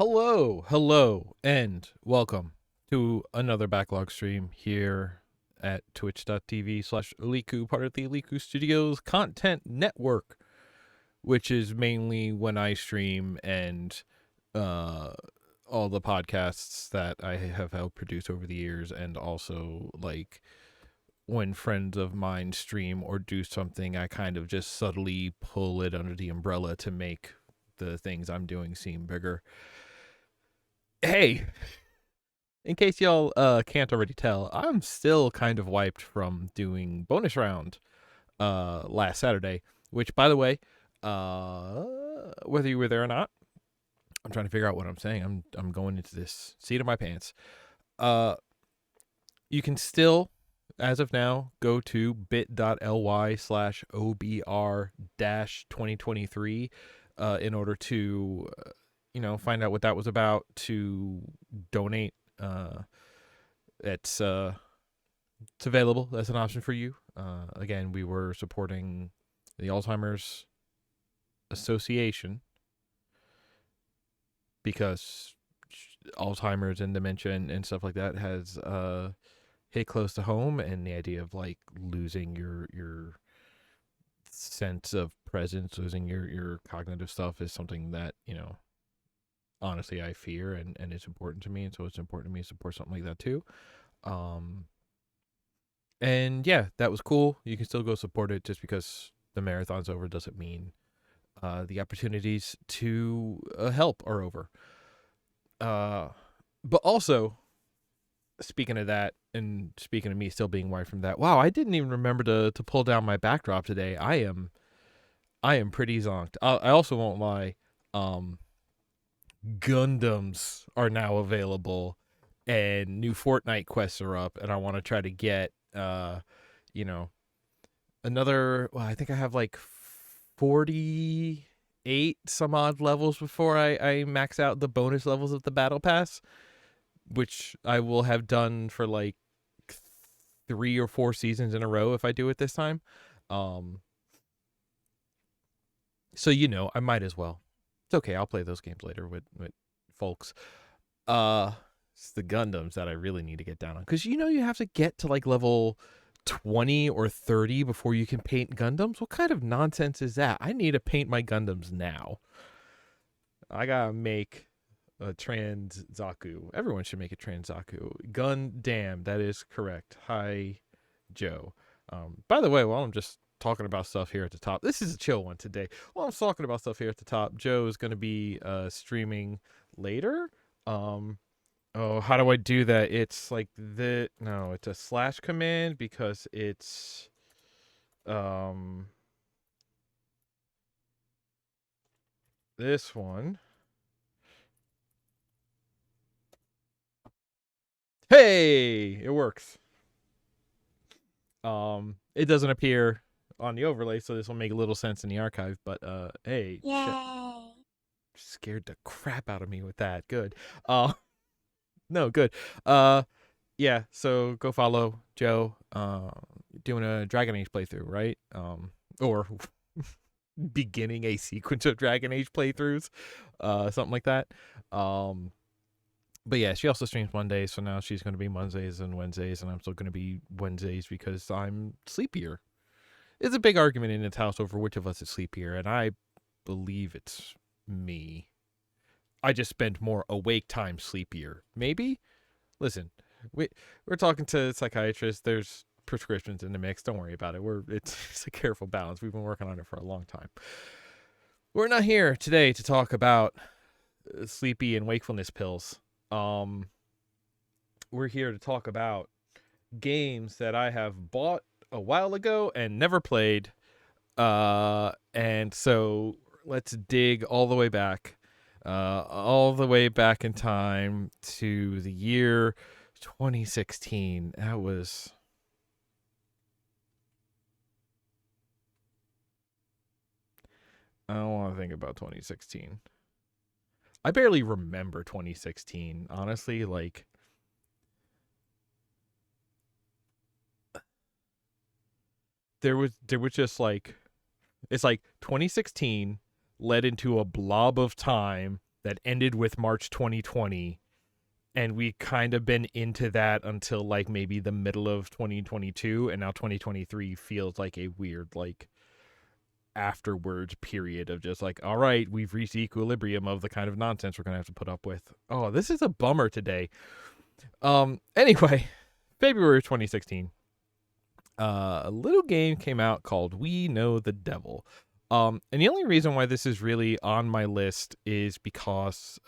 Hello, and welcome to another Backlog stream here at twitch.tv/Liku, part of the Liku Studios Content Network, which is mainly when I stream and all the podcasts that I have helped produce over the years, and also like when friends of mine stream or do something, I kind of just subtly pull it under the umbrella to make the things I'm doing seem bigger. Hey, in case y'all can't already tell, I'm still kind of wiped from doing bonus round last Saturday, which, by the way, whether you were there or not, I'm trying to figure out what I'm saying. I'm going into this seat of my pants. You can still, as of now, go to bit.ly/OBR-2023 in order to, find out what that was about, to donate. It's available as an option for you. Again, we were supporting the Alzheimer's Association because Alzheimer's and dementia and stuff like that has hit close to home, and the idea of like losing your sense of presence, losing your cognitive stuff is something that, honestly I fear, and it's important to me, and so it's important to me to support something like that too. And yeah, that was cool. You can still go support it. Just because the marathon's over doesn't mean the opportunities to help are over. But also, speaking of that, and speaking of me still being wiped from that, wow, I didn't even remember to pull down my backdrop today. I am pretty zonked. I also won't lie. Gundams are now available, and new Fortnite quests are up, and I want to try to get another. Well, I think I have like 48 some odd levels before I max out the bonus levels of the battle pass, which I will have done for like 3 or 4 seasons in a row if I do it this time. So I might as well. It's okay. I'll play those games later with folks. It's the Gundams that I really need to get down on, because you have to get to like level 20 or 30 before you can paint Gundams. What kind of nonsense is that? I need to paint my Gundams now. I gotta make a trans Zaku. Everyone should make a trans Zaku. Gundam, that is correct. Hi, Joe. By the way, while I'm just talking about stuff here at the top, this is a chill one today. While I'm talking about stuff here at the top, Joe is going to be streaming later. Oh, how do I do that? It's like it's a slash command, because it's this one. Hey, it works. It doesn't appear on the overlay, so this will make a little sense in the archive, but hey, Yay. scared the crap out of me with that. Good. No, good. Yeah, so go follow Joe, doing a Dragon Age playthrough, right? Or beginning a sequence of Dragon Age playthroughs, something like that. But yeah, she also streams Mondays, so now she's going to be Mondays and Wednesdays, and I'm still going to be Wednesdays because I'm sleepier. It's a big argument in this house over which of us is sleepier, and I believe it's me. I just spend more awake time sleepier. Maybe? Listen, we're talking to psychiatrists. There's prescriptions in the mix. Don't worry about it. It's a careful balance. We've been working on it for a long time. We're not here today to talk about sleepy and wakefulness pills. We're here to talk about games that I have bought a while ago and never played. And so let's dig all the way back in time to the year 2016. That was... I don't want to think about 2016. I barely remember 2016, honestly. Like, there was just like, it's like 2016 led into a blob of time that ended with March 2020, and we kind of been into that until like maybe the middle of 2022, and now 2023 feels like a weird like afterwards period of just like, all right, we've reached the equilibrium of the kind of nonsense we're gonna have to put up with. Oh, this is a bummer today. Anyway, February 2016, a little game came out called We Know the Devil. And the only reason why this is really on my list is because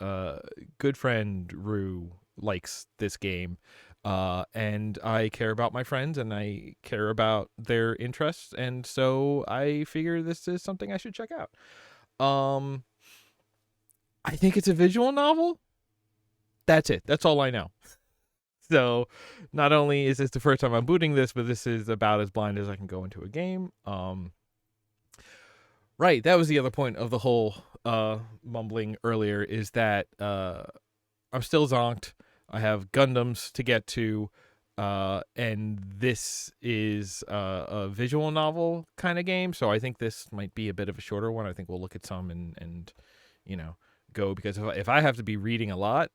good friend Rue likes this game, and I care about my friends and I care about their interests, and so I figure this is something I should check out. I think it's a visual novel. That's it. That's all I know. So not only is this the first time I'm booting this, but this is about as blind as I can go into a game. Right, that was the other point of the whole mumbling earlier, is that I'm still zonked. I have Gundams to get to, and this is a visual novel kind of game, so I think this might be a bit of a shorter one. I think we'll look at some and go, because if I have to be reading a lot,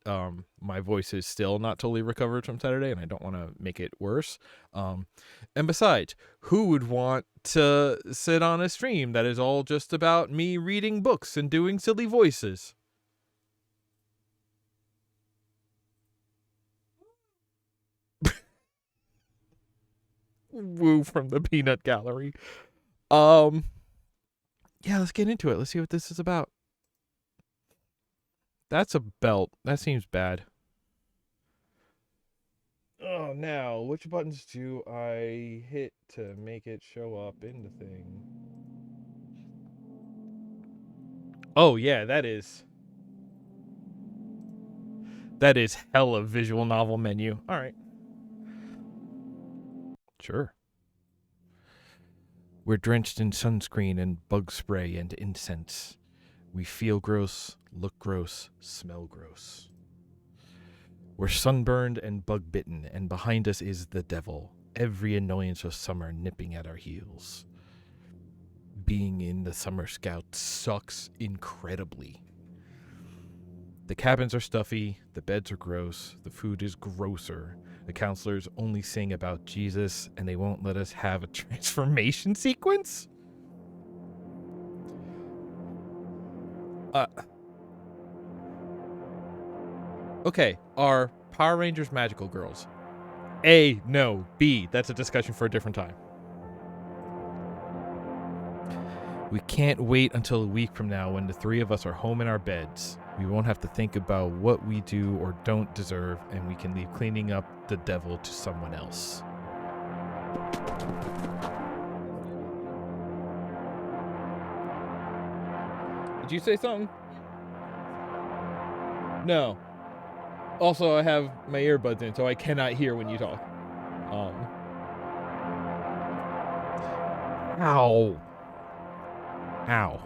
my voice is still not totally recovered from Saturday, and I don't want to make it worse. And besides, who would want to sit on a stream that is all just about me reading books and doing silly voices? Woo from the peanut gallery. Yeah, let's get into it. Let's see what this is about. That's a belt. That seems bad. Oh, now, which buttons do I hit to make it show up in the thing? Oh, yeah, that is hella visual novel menu. All right. Sure. We're drenched in sunscreen and bug spray and incense. We feel gross, look gross, smell gross. We're sunburned and bug-bitten, and behind us is the devil, every annoyance of summer nipping at our heels. Being in the Summer Scout sucks incredibly. The cabins are stuffy, the beds are gross, the food is grosser, the counselors only sing about Jesus, and they won't let us have a transformation sequence? Okay, are Power Rangers magical girls? A, no. B, that's a discussion for a different time. We can't wait until a week from now when the three of us are home in our beds. We won't have to think about what we do or don't deserve, and we can leave cleaning up the devil to someone else. Did you say something? No. Also, I have my earbuds in, so I cannot hear when you talk. Ow. Ow.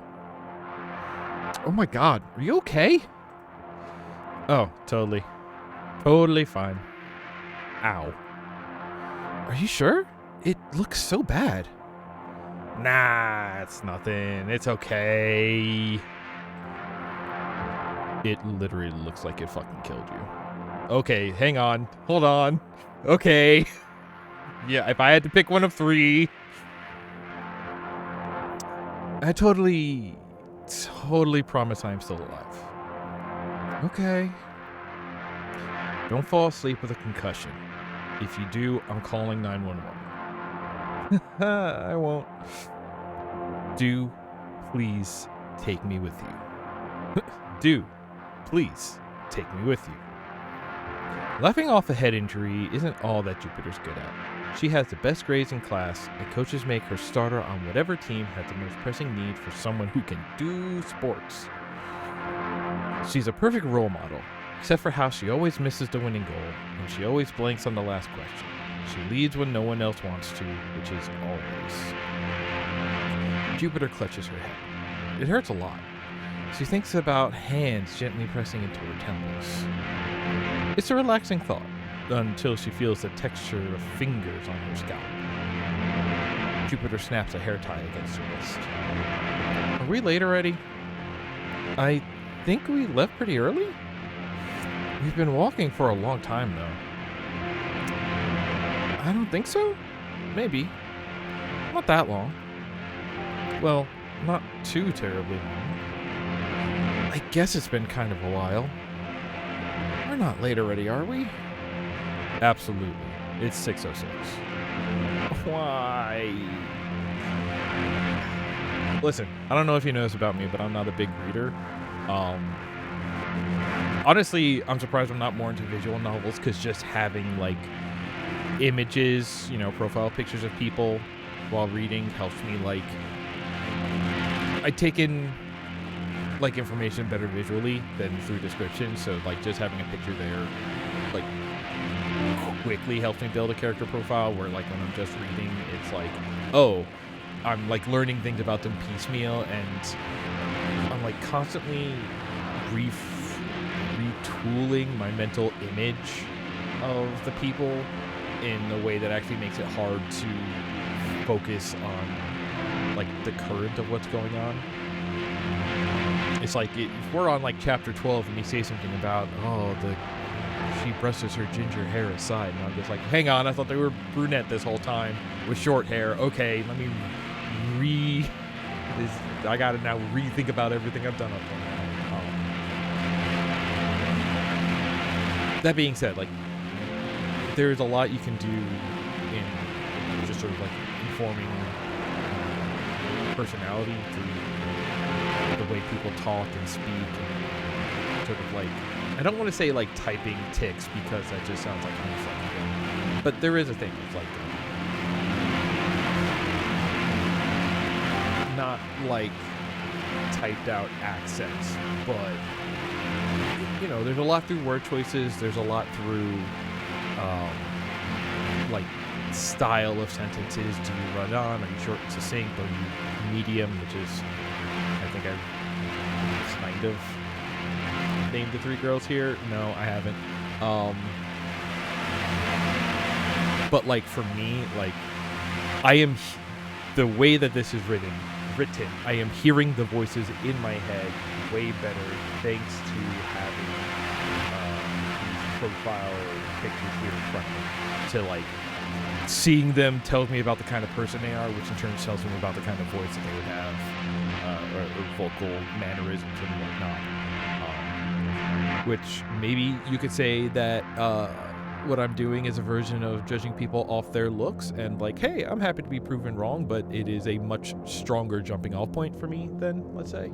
Oh my god, are you okay? Oh, totally. Totally fine. Ow. Are you sure? It looks so bad. Nah, it's nothing. It's okay. It literally looks like it fucking killed you. Okay, hang on. Hold on. Okay. Yeah, if I had to pick one of three. I totally promise I'm still alive. Okay. Don't fall asleep with a concussion. If you do, I'm calling 911. I won't. Do please take me with you. Do please take me with you. Laughing off a head injury isn't all that Jupiter's good at. She has the best grades in class, and coaches make her starter on whatever team has the most pressing need for someone who can do sports. She's a perfect role model, except for how she always misses the winning goal, and she always blanks on the last question. She leads when no one else wants to, which is always. Jupiter clutches her head. It hurts a lot. She thinks about hands gently pressing into her temples. It's a relaxing thought, until she feels the texture of fingers on her scalp. Jupiter snaps a hair tie against her wrist. Are we late already? I think we left pretty early? We've been walking for a long time, though. I don't think so. Maybe. Not that long. Well, not too terribly long. I guess it's been kind of a while. We're not late already, are we? Absolutely. It's 6:06. Why? Listen, I don't know if you know this about me, but I'm not a big reader. Honestly, I'm surprised I'm not more into visual novels, because just having, like, images, you know, profile pictures of people while reading helps me, like, I take in, like, information better visually than through description, so, like, just having a picture there, like, quickly helps me build a character profile, where, like, when I'm just reading, it's like, oh, I'm, like, learning things about them piecemeal, and I'm, like, constantly retooling my mental image of the people in a way that actually makes it hard to focus on, like, the current of what's going on. It's like, if we're on, like, chapter 12 and you say something about, she brushes her ginger hair aside, and I'm just like, hang on, I thought they were brunette this whole time with short hair. Okay, let me I gotta now rethink about everything I've done up till now. That being said, like, there's a lot you can do in just sort of, like, informing personality through the way people talk and speak, and sort of, like, I don't want to say, like, typing tics, because that just sounds like unflappable. But there is a thing that's like not like typed out accents, but, you know, there's a lot through word choices. There's a lot through like, style of sentences. Do you run on? Are you short and succinct? Are you medium? Which is, I think I've kind of named the three girls here. No, I haven't. But, like, for me, like, I am the way that this is written, I am hearing the voices in my head way better thanks to having these profile pictures here in front of me. To, like, seeing them tells me about the kind of person they are, which in turn tells me about the kind of voice that they would have, or vocal mannerisms and whatnot. Which maybe you could say that what I'm doing is a version of judging people off their looks, and, like, hey, I'm happy to be proven wrong, but it is a much stronger jumping off point for me than, let's say.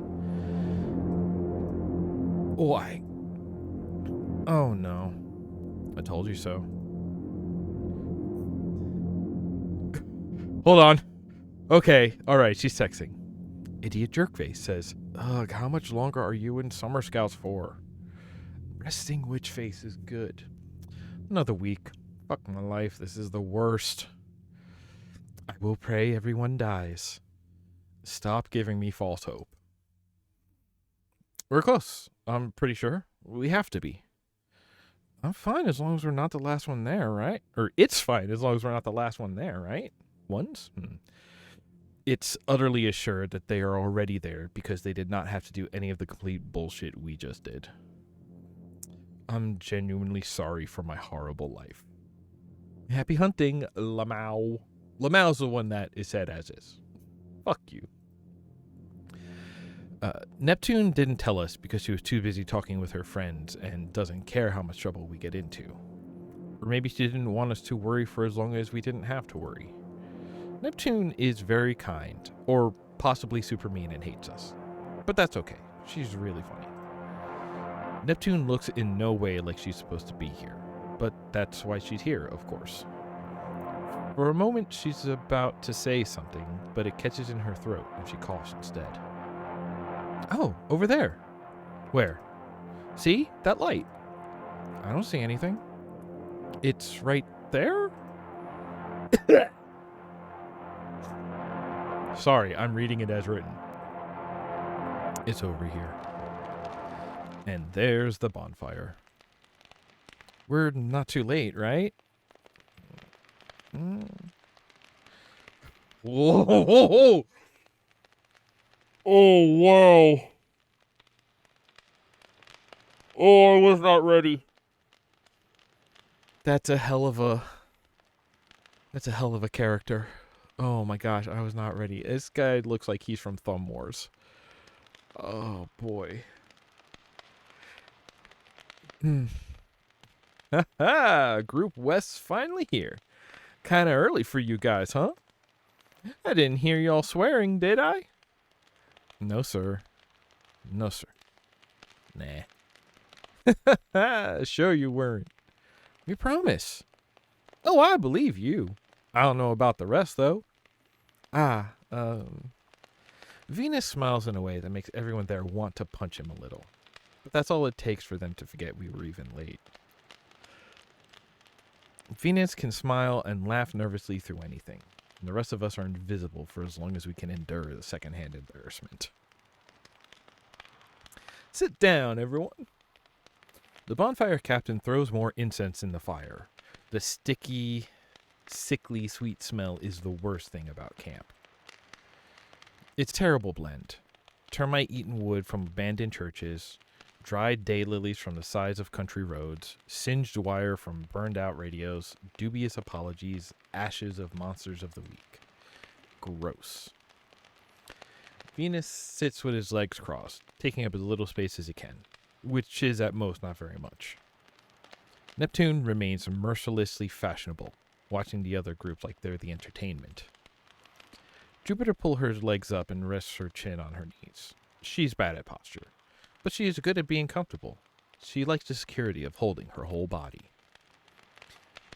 Why? Oh no. I told you so. Hold on. Okay, alright, she's texting. Idiot Jerkface says, ugh, how much longer are you in Summer Scouts for? Resting witch face is good. Another week. Fuck my life, this is the worst. I will pray everyone dies. Stop giving me false hope. We're close, I'm pretty sure. We have to be. I'm fine as long as we're not the last one there, right? Or it's fine as long as we're not the last one there, right? It's utterly assured that they are already there because they did not have to do any of the complete bullshit we just did. I'm genuinely sorry for my horrible life. Happy hunting, Lamau. Lamau's the one that is said as is. Fuck you. Neptune didn't tell us because she was too busy talking with her friends and doesn't care how much trouble we get into. Or maybe she didn't want us to worry for as long as we didn't have to worry. Neptune is very kind, or possibly super mean and hates us. But that's okay. She's really funny. Neptune looks in no way like she's supposed to be here, but that's why she's here, of course. For a moment, she's about to say something, but it catches in her throat and she coughs instead. Oh, over there. Where? See? That light. I don't see anything. It's right there? Sorry, I'm reading it as written. It's over here. And there's the bonfire. We're not too late, right? Whoa! Oh, wow. Oh, I was not ready. That's a hell of a character. Oh my gosh, I was not ready. This guy looks like he's from Thumb Wars. Oh boy. Haha, Group West's finally here. Kinda early for you guys, huh? I didn't hear y'all swearing, did I? No, sir. No, sir. Nah. Sure you weren't. We promise. Oh, I believe you. I don't know about the rest, though. Venus smiles in a way that makes everyone there want to punch him a little. But that's all it takes for them to forget we were even late. Venus can smile and laugh nervously through anything, and the rest of us are invisible for as long as we can endure the secondhand embarrassment. Sit down, everyone. The bonfire captain throws more incense in the fire. The sticky, sickly sweet smell is the worst thing about camp. It's terrible blend. Termite-eaten wood from abandoned churches, dried daylilies from the sides of country roads, singed wire from burned-out radios, dubious apologies, ashes of monsters of the week. Gross. Venus sits with his legs crossed, taking up as little space as he can, which is at most not very much. Neptune remains mercilessly fashionable, watching the other groups like they're the entertainment. Jupiter pulls her legs up and rests her chin on her knees. She's bad at posture, but she is good at being comfortable. She likes the security of holding her whole body.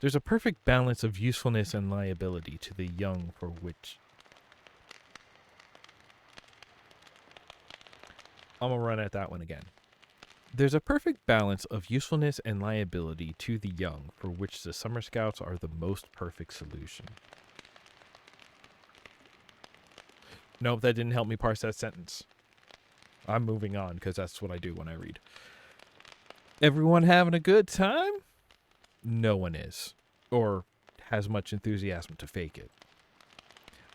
There's a perfect balance of usefulness and liability to the young for which... I'm going to run at that one again. There's a perfect balance of usefulness and liability to the young for which the Summer Scouts are the most perfect solution. Nope, that didn't help me parse that sentence. I'm moving on because that's what I do when I read. Everyone having a good time? No one is. Or has much enthusiasm to fake it.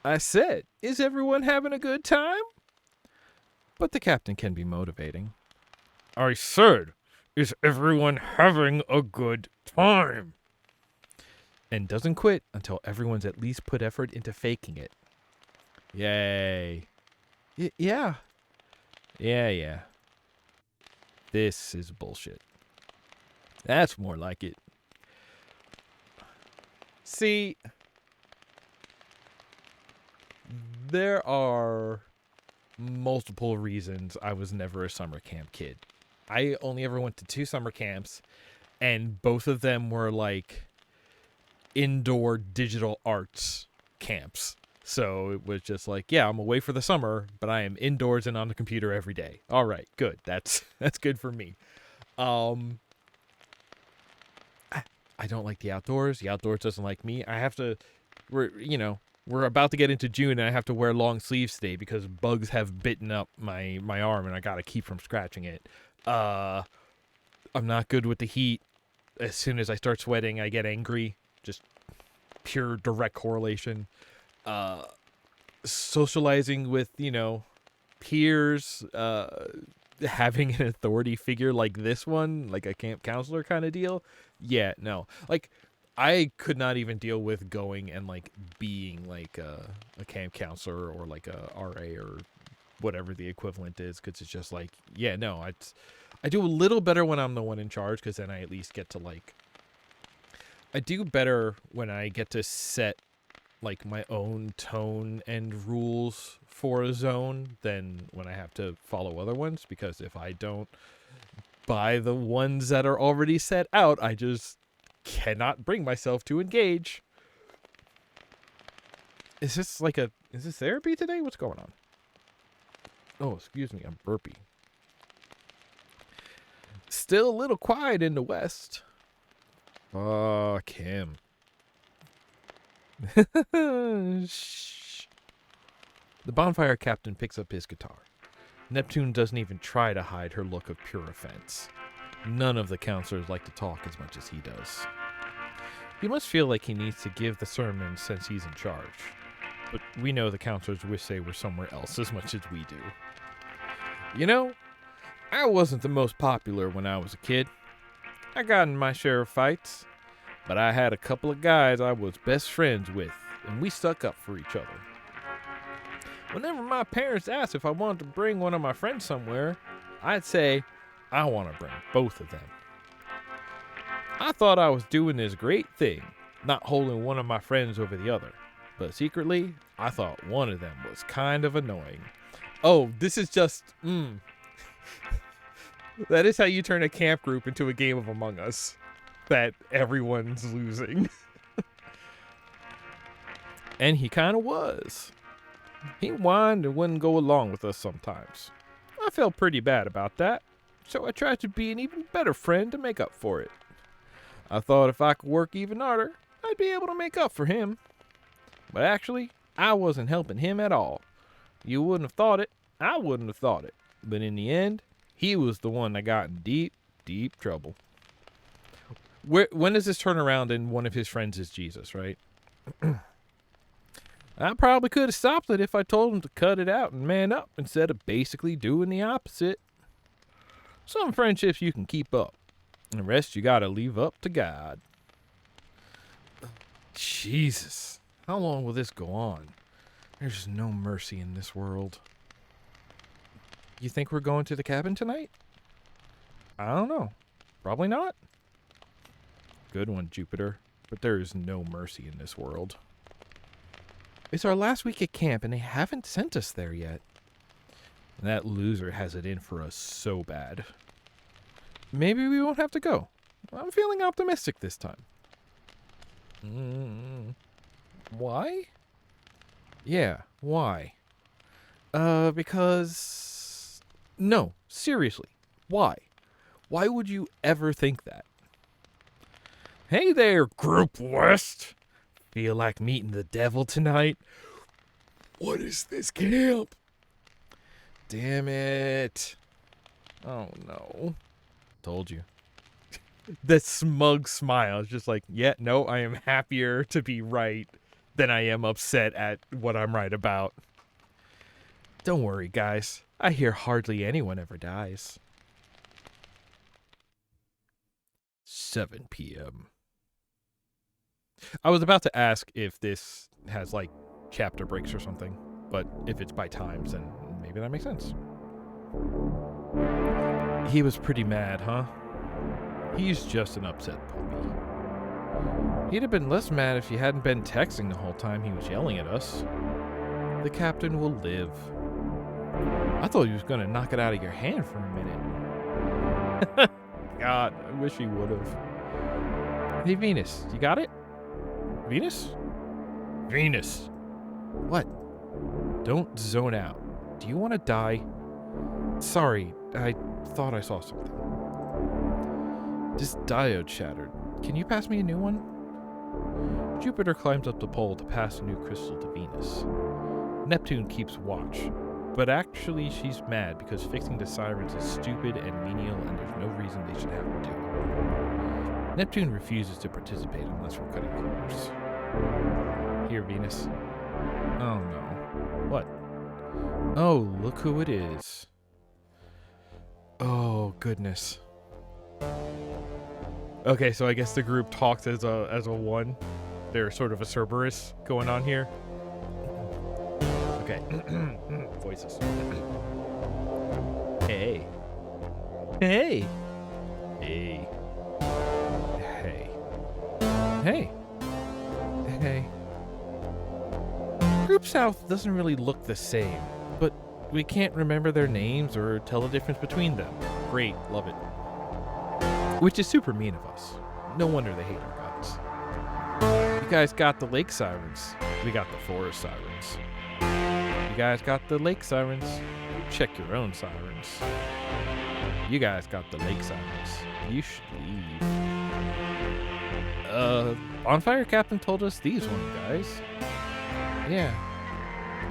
I said, is everyone having a good time? But the captain can be motivating. I said, is everyone having a good time? And doesn't quit until everyone's at least put effort into faking it. Yay. Yeah. This is bullshit. That's more like it. See, there are multiple reasons I was never a summer camp kid. I only ever went to 2 summer camps, and both of them were like indoor digital arts camps. So it was just like, yeah, I'm away for the summer, but I am indoors and on the computer every day. All right, good. That's good for me. I don't like the outdoors. The outdoors doesn't like me. We're about to get into June and I have to wear long sleeves today because bugs have bitten up my arm and I got to keep from scratching it. I'm not good with the heat. As soon as I start sweating, I get angry. Just pure direct correlation. Socializing with, peers, having an authority figure like this one, like a camp counselor kind of deal. Yeah, no. Like, I could not even deal with going and, like, being, like, a camp counselor or, like, a RA or whatever the equivalent is, because it's just like, yeah, no, I do a little better when I'm the one in charge, because then I at least get to, like, I do better when I get to set, like, my own tone and rules for a zone than when I have to follow other ones, because if I don't buy the ones that are already set out, I just cannot bring myself to engage. Is this therapy today? What's going on? Oh, excuse me, I'm burpy. Still a little quiet in the West. Kim. Shh. The bonfire captain picks up his guitar. Neptune doesn't even try to hide her look of pure offense. None of the counselors like to talk as much as he does. He must feel like he needs to give the sermon since he's in charge. But we know the counselors wish they were somewhere else as much as we do. I wasn't the most popular when I was a kid. I got in my share of fights, but I had a couple of guys I was best friends with, and we stuck up for each other. Whenever my parents asked if I wanted to bring one of my friends somewhere, I'd say, I want to bring both of them. I thought I was doing this great thing, not holding one of my friends over the other, but secretly, I thought one of them was kind of annoying. Oh, this is just, That is how you turn a camp group into a game of Among Us. That everyone's losing. And he kind of was. He whined and wouldn't go along with us sometimes. I felt pretty bad about that, so I tried to be an even better friend to make up for it. I thought if I could work even harder, I'd be able to make up for him. But actually, I wasn't helping him at all. You wouldn't have thought it, I wouldn't have thought it. But in the end, he was the one that got in deep, deep trouble. When does this turn around and one of his friends is Jesus, right? I probably could have stopped it if I told him to cut it out and man up instead of basically doing the opposite. Some friendships you can keep up, and the rest you gotta leave up to God. Jesus, how long will this go on? There's no mercy in this world. You think we're going to the cabin tonight? I don't know. Probably not. Good one, Jupiter. But there is no mercy in this world. It's our last week at camp, and they haven't sent us there yet. And that loser has it in for us so bad. Maybe we won't have to go. I'm feeling optimistic this time. Why? Yeah, why? Because... No, seriously, why? Why would you ever think that? Hey there, Group West. Feel like meeting the devil tonight? What is this camp? Damn it. Oh no. Told you. That smug smile is just like, yeah, no, I am happier to be right than I am upset at what I'm right about. Don't worry, guys. I hear hardly anyone ever dies. 7 p.m. I was about to ask if this has, like, chapter breaks or something, but if it's by times, then maybe that makes sense. He was pretty mad, huh? He's just an upset puppy. He'd have been less mad if you hadn't been texting the whole time he was yelling at us. The captain will live. I thought he was going to knock it out of your hand for a minute. God, I wish he would have. Hey, Venus, you got it? Venus? Venus! What? Don't zone out. Do you want to die? Sorry, I thought I saw something. This diode shattered. Can you pass me a new one? Jupiter climbs up the pole to pass a new crystal to Venus. Neptune keeps watch. But actually, she's mad because fixing the sirens is stupid and menial and there's no reason they should have to do it. Neptune refuses to participate unless we're cutting corners. Here, Venus. Oh no. What? Oh, look who it is. Oh, goodness. Okay, so I guess the group talks as a one. There's sort of a Cerberus going on here. Okay. Voices. Hey. Hey. Hey. Hey. Hey. Hey. Group South doesn't really look the same, but we can't remember their names or tell the difference between them. Great, love it. Which is super mean of us. No wonder they hate our guts. You guys got the lake sirens. We got the forest sirens. You guys got the lake sirens. Check your own sirens. You guys got the lake sirens. You should leave. Bonfire Captain told us these ones, guys. Yeah.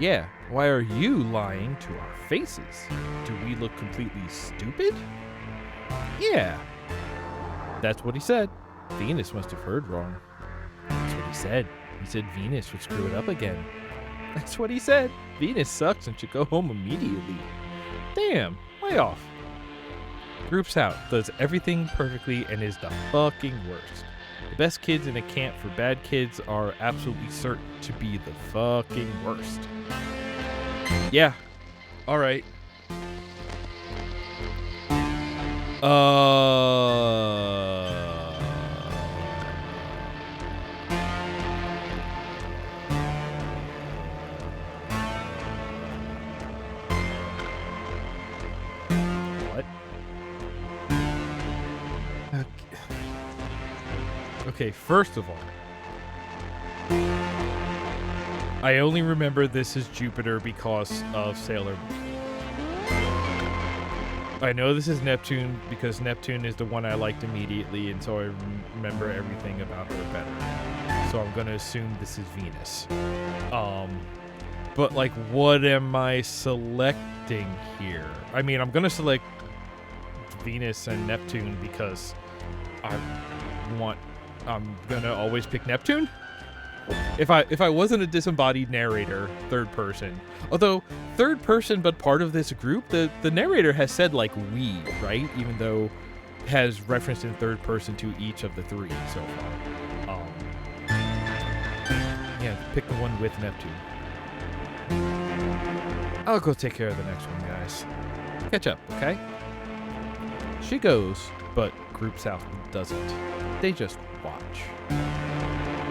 Yeah, why are you lying to our faces? Do we look completely stupid? Yeah. That's what he said. Venus must have heard wrong. That's what he said. He said Venus would screw it up again. That's what he said. Venus sucks and should go home immediately. Damn, way off. Group South does everything perfectly and is the fucking worst. The best kids in a camp for bad kids are absolutely certain to be the fucking worst. Yeah. Alright. What? Okay, first of all, I only remember this is Jupiter because of Sailor Moon. I know this is Neptune because Neptune is the one I liked immediately, and so I remember everything about her better. So I'm gonna assume this is Venus. But like, what am I selecting here? I mean, I'm gonna select Venus and Neptune because I'm gonna always pick Neptune. If I wasn't a disembodied narrator, third person, although third person but part of this group, the narrator has said like we, right? Even though has referenced in third person to each of the three so far. Yeah, pick the one with Neptune. I'll go take care of the next one, guys. Catch up, okay? She goes, but Group South doesn't. They just watch.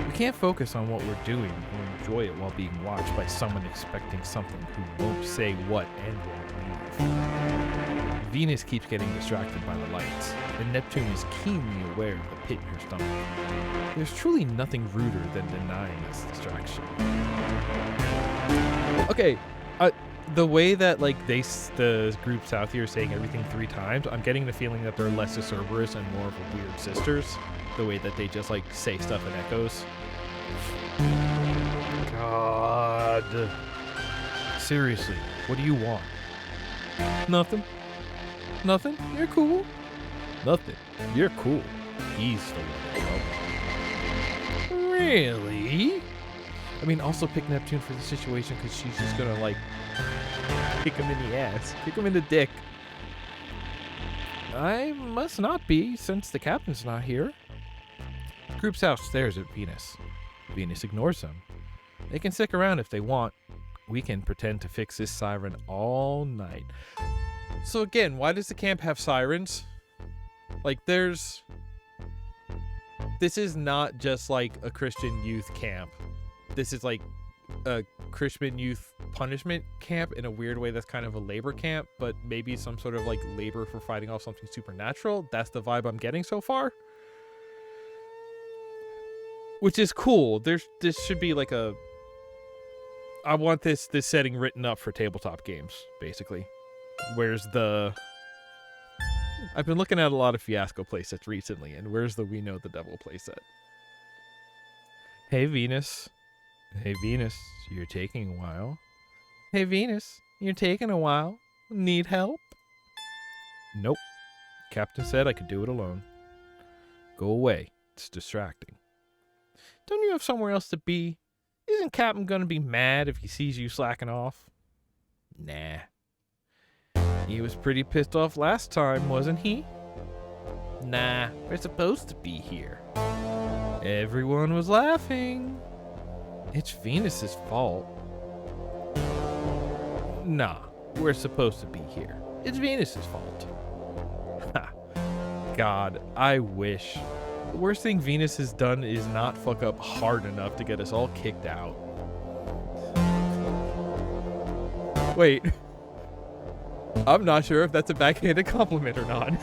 We can't focus on what we're doing or enjoy it while being watched by someone expecting something who won't say what and won't leave. Venus keeps getting distracted by the lights, and Neptune is keenly aware of the pit in her stomach. There's truly nothing ruder than denying this distraction. Okay, the way that like the Group South here is saying everything 3 times, I'm getting the feeling that they're less Cerberus and more of a weird sisters. The way that they just like say stuff in echoes. God. Seriously, what do you want? Nothing. Nothing? You're cool. Nothing. You're cool. He's the one in trouble. Really? I mean, also pick Neptune for the situation because she's just gonna like kick him in the ass. Kick him in the dick. I must not be, since the captain's not here. Group South stares at Venus. Venus ignores them. They can stick around if they want. We can pretend to fix this siren all night. So again, why does the camp have sirens? Like, this is not just like a Christian youth camp. This is like a Christian youth punishment camp in a weird way that's kind of a labor camp, but maybe some sort of like labor for fighting off something supernatural. That's the vibe I'm getting so far. Which is cool. This should be like a... I want this setting written up for tabletop games, basically. Where's the... I've been looking at a lot of Fiasco playsets recently, and where's the We Know the Devil playset? Hey, Venus. Hey, Venus, you're taking a while. Hey, Venus, you're taking a while. Need help? Nope. Captain said I could do it alone. Go away. It's distracting. Don't you have somewhere else to be? Isn't Captain gonna be mad if he sees you slacking off? Nah. He was pretty pissed off last time, wasn't he? Nah, we're supposed to be here. Everyone was laughing. It's Venus's fault. Nah, we're supposed to be here. It's Venus's fault. Ha. God, I wish. The worst thing Venus has done is not fuck up hard enough to get us all kicked out. Wait. I'm not sure if that's a backhanded compliment or not.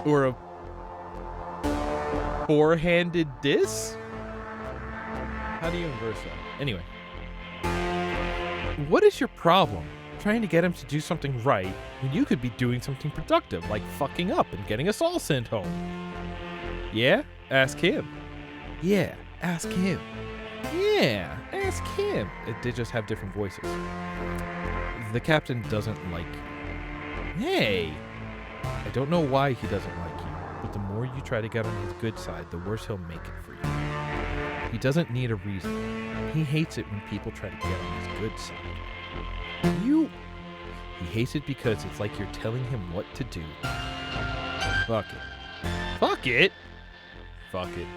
Or a four-handed diss? How do you inverse that? Anyway. What is your problem? Trying to get him to do something right when you could be doing something productive, like fucking up and getting us all sent home. Yeah? Ask him. Yeah, ask him. Yeah, ask him. They just have different voices. The captain doesn't like you. Hey! I don't know why he doesn't like you, but the more you try to get on his good side, the worse he'll make it for you. He doesn't need a reason. He hates it when people try to get on his good side. He hates it because it's like you're telling him what to do. Fuck it. Fuck it? Fuck it.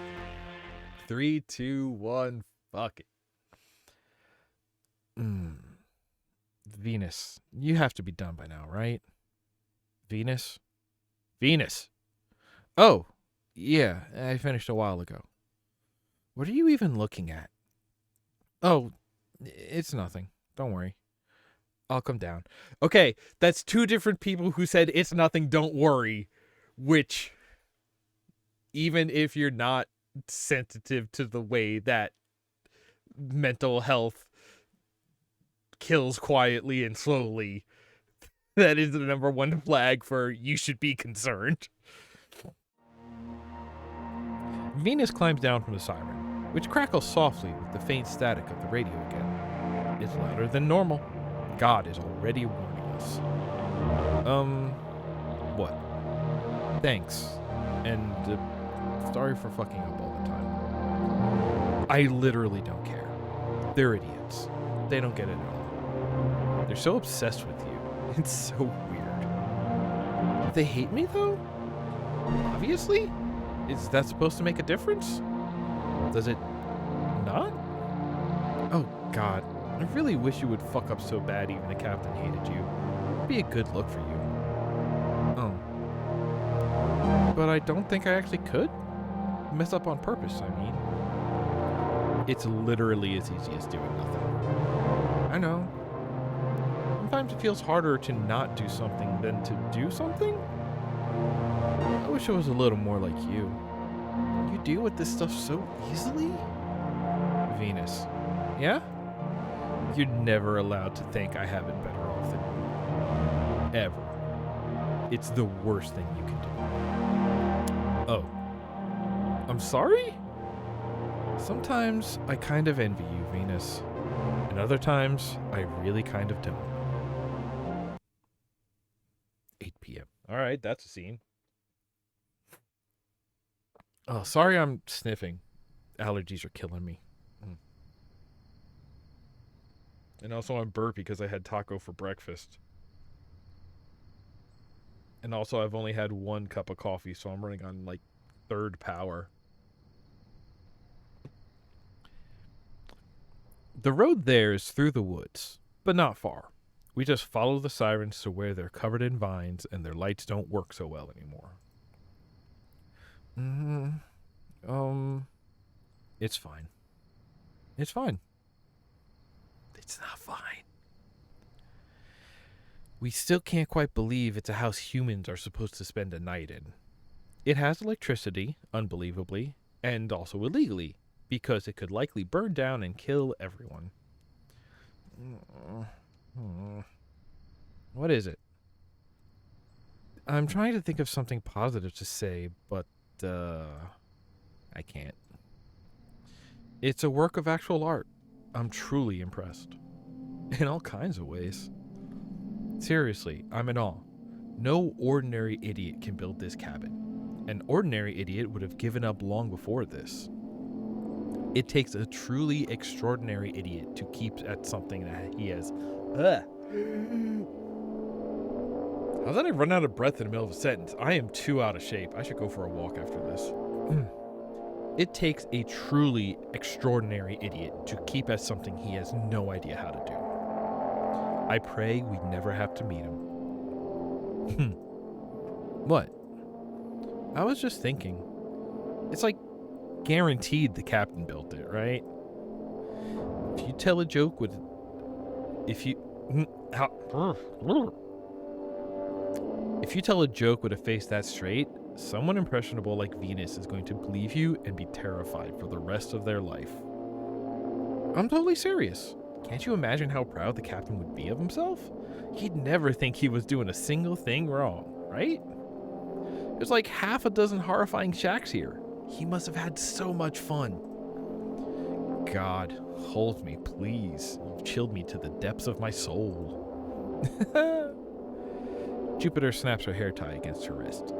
3, 2, 1, fuck it. Venus, you have to be done by now, right? Venus? Venus! Oh, yeah, I finished a while ago. What are you even looking at? Oh, it's nothing. Don't worry. I'll come down. Okay, that's two different people who said it's nothing, don't worry. Which, even if you're not sensitive to the way that mental health kills quietly and slowly, that is the number one flag for you should be concerned. Venus climbs down from the siren, which crackles softly with the faint static of the radio again. It's louder than normal. God is already warning us. What? Thanks. And, sorry for fucking up all the time. I literally don't care. They're idiots. They don't get it at all. They're so obsessed with you. It's so weird. They hate me, though? Obviously? Is that supposed to make a difference? Does it not? Oh, God. I really wish you would fuck up so bad even the captain hated you. It'd be a good look for you. Oh. But I don't think I actually could. Mess up on purpose, I mean. It's literally as easy as doing nothing. I know. Sometimes it feels harder to not do something than to do something. I wish I was a little more like you. You deal with this stuff so easily? Venus. Yeah? You're never allowed to think I have it better off than you. Ever. It's the worst thing you can do. Oh. I'm sorry? Sometimes I kind of envy you, Venus. And other times, I really kind of don't. 8 p.m. Alright, that's a scene. Oh, sorry I'm sniffing. Allergies are killing me. And also I'm burpy because I had taco for breakfast. And also I've only had 1 cup of coffee, so I'm running on like 3rd power. The road there is through the woods, but not far. We just follow the sirens to where they're covered in vines and their lights don't work so well anymore. It's fine. It's fine. It's not fine. We still can't quite believe it's a house humans are supposed to spend a night in. It has electricity, unbelievably, and also illegally, because it could likely burn down and kill everyone. What is it? I'm trying to think of something positive to say, but, I can't. It's a work of actual art. I'm truly impressed. In all kinds of ways. Seriously, I'm in awe. No ordinary idiot can build this cabin. An ordinary idiot would have given up long before this. It takes a truly extraordinary idiot to keep at something that he has. How did I run out of breath in the middle of a sentence? I am too out of shape. I should go for a walk after this. It takes a truly extraordinary idiot to keep at something he has no idea how to do. I pray we never have to meet him. What? I was just thinking. It's like guaranteed the captain built it, right? If you tell a joke with... If you tell a joke with a face that straight, someone impressionable like Venus is going to believe you and be terrified for the rest of their life. I'm totally serious. Can't you imagine how proud the captain would be of himself? He'd never think he was doing a single thing wrong, right? There's like half a dozen horrifying shacks here. He must have had so much fun. God, hold me, please. You've chilled me to the depths of my soul. Jupiter snaps her hair tie against her wrist.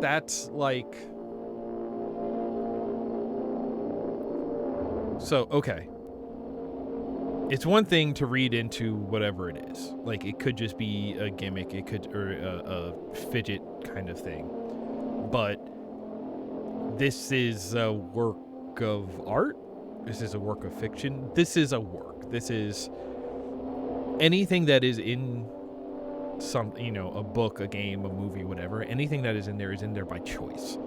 That's like... So, okay. it's one thing to read into whatever it is. Like, it could just be a gimmick, it could, or a fidget kind of thing. But this is a work of art. This is a work of fiction. This is a work. This is anything that is in some, a book, a game, a movie, whatever. Anything that is in there by choice.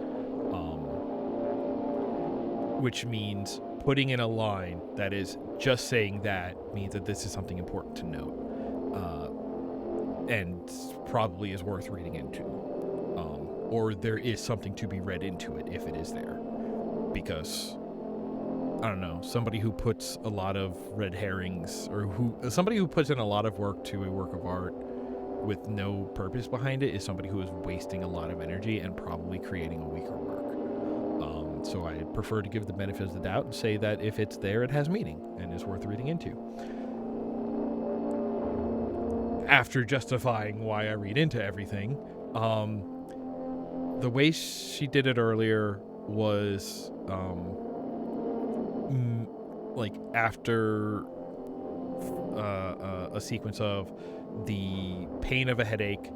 Which means putting in a line that is just saying that means that this is something important to note, and probably is worth reading into, or there is something to be read into it if it is there, because I don't know, somebody who puts a lot of red herrings, or somebody who puts in a lot of work to a work of art with no purpose behind it is somebody who is wasting a lot of energy and probably creating a weaker work. So I prefer to give the benefit of the doubt and say that if it's there, it has meaning and is worth reading into. After justifying why I read into everything, the way she did it earlier was like after a sequence of the pain of a headache,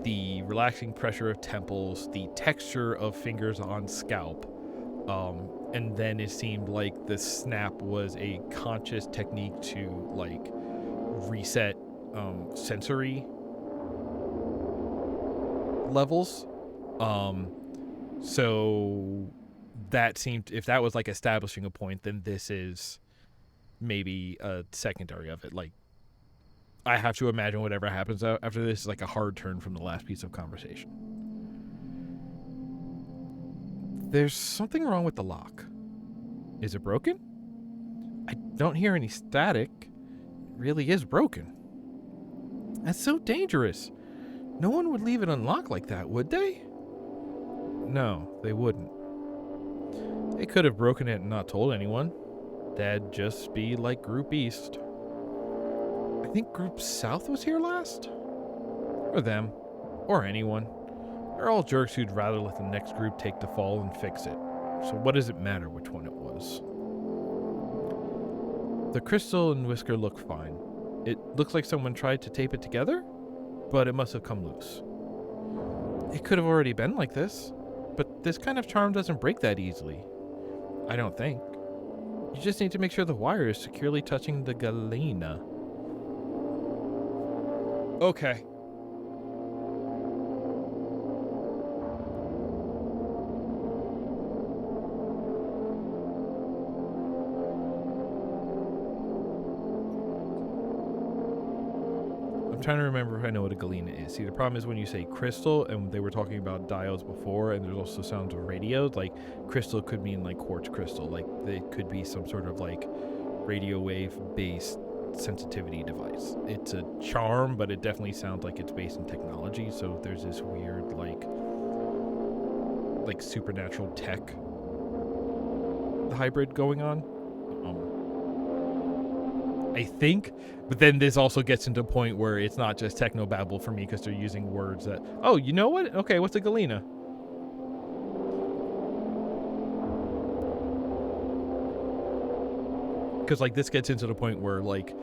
the relaxing pressure of temples, the texture of fingers on scalp, and then it seemed like the snap was a conscious technique to like reset sensory levels. So that seemed, if that was like establishing a point, then this is maybe a secondary of it. Like, I have to imagine whatever happens after this is like a hard turn from the last piece of conversation. There's something wrong with the lock. Is it broken? I don't hear any static. It really is broken. That's so dangerous. No one would leave it unlocked like that, would they? No, they wouldn't. They could have broken it and not told anyone. That'd just be like Group East. I think Group South was here last? Or them. Or anyone. They're all jerks who'd rather let the next group take the fall and fix it. So what does it matter which one it was? The crystal and whisker look fine. It looks like someone tried to tape it together, but it must have come loose. It could have already been like this, but this kind of charm doesn't break that easily. I don't think. You just need to make sure the wire is securely touching the galena. Okay. I'm trying to remember if I know what a galena is. See, the problem is when you say crystal, and they were talking about diodes before, and there's also sounds of radios, like crystal could mean like quartz crystal, like it could be some sort of like radio wave based sensitivity device. It's a charm, but it definitely sounds like it's based in technology, so there's this weird like supernatural tech hybrid going on. I think, but then this also gets into a point where it's not just technobabble for me because they're using words that, oh, you know what? Okay, what's a galena? Because like this gets into the point where like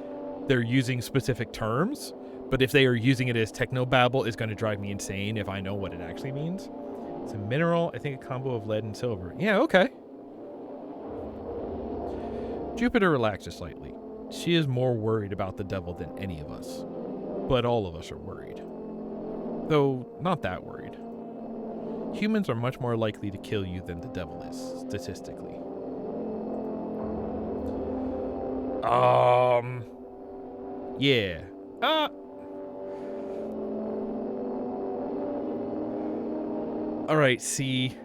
they're using specific terms, but if they are using it as technobabble, it's going to drive me insane if I know what it actually means. It's a mineral, I think a combo of lead and silver. Yeah, okay. Jupiter relaxes slightly. She is more worried about the devil than any of us. But all of us are worried. Though, not that worried. Humans are much more likely to kill you than the devil is, statistically. Yeah. Alright, see.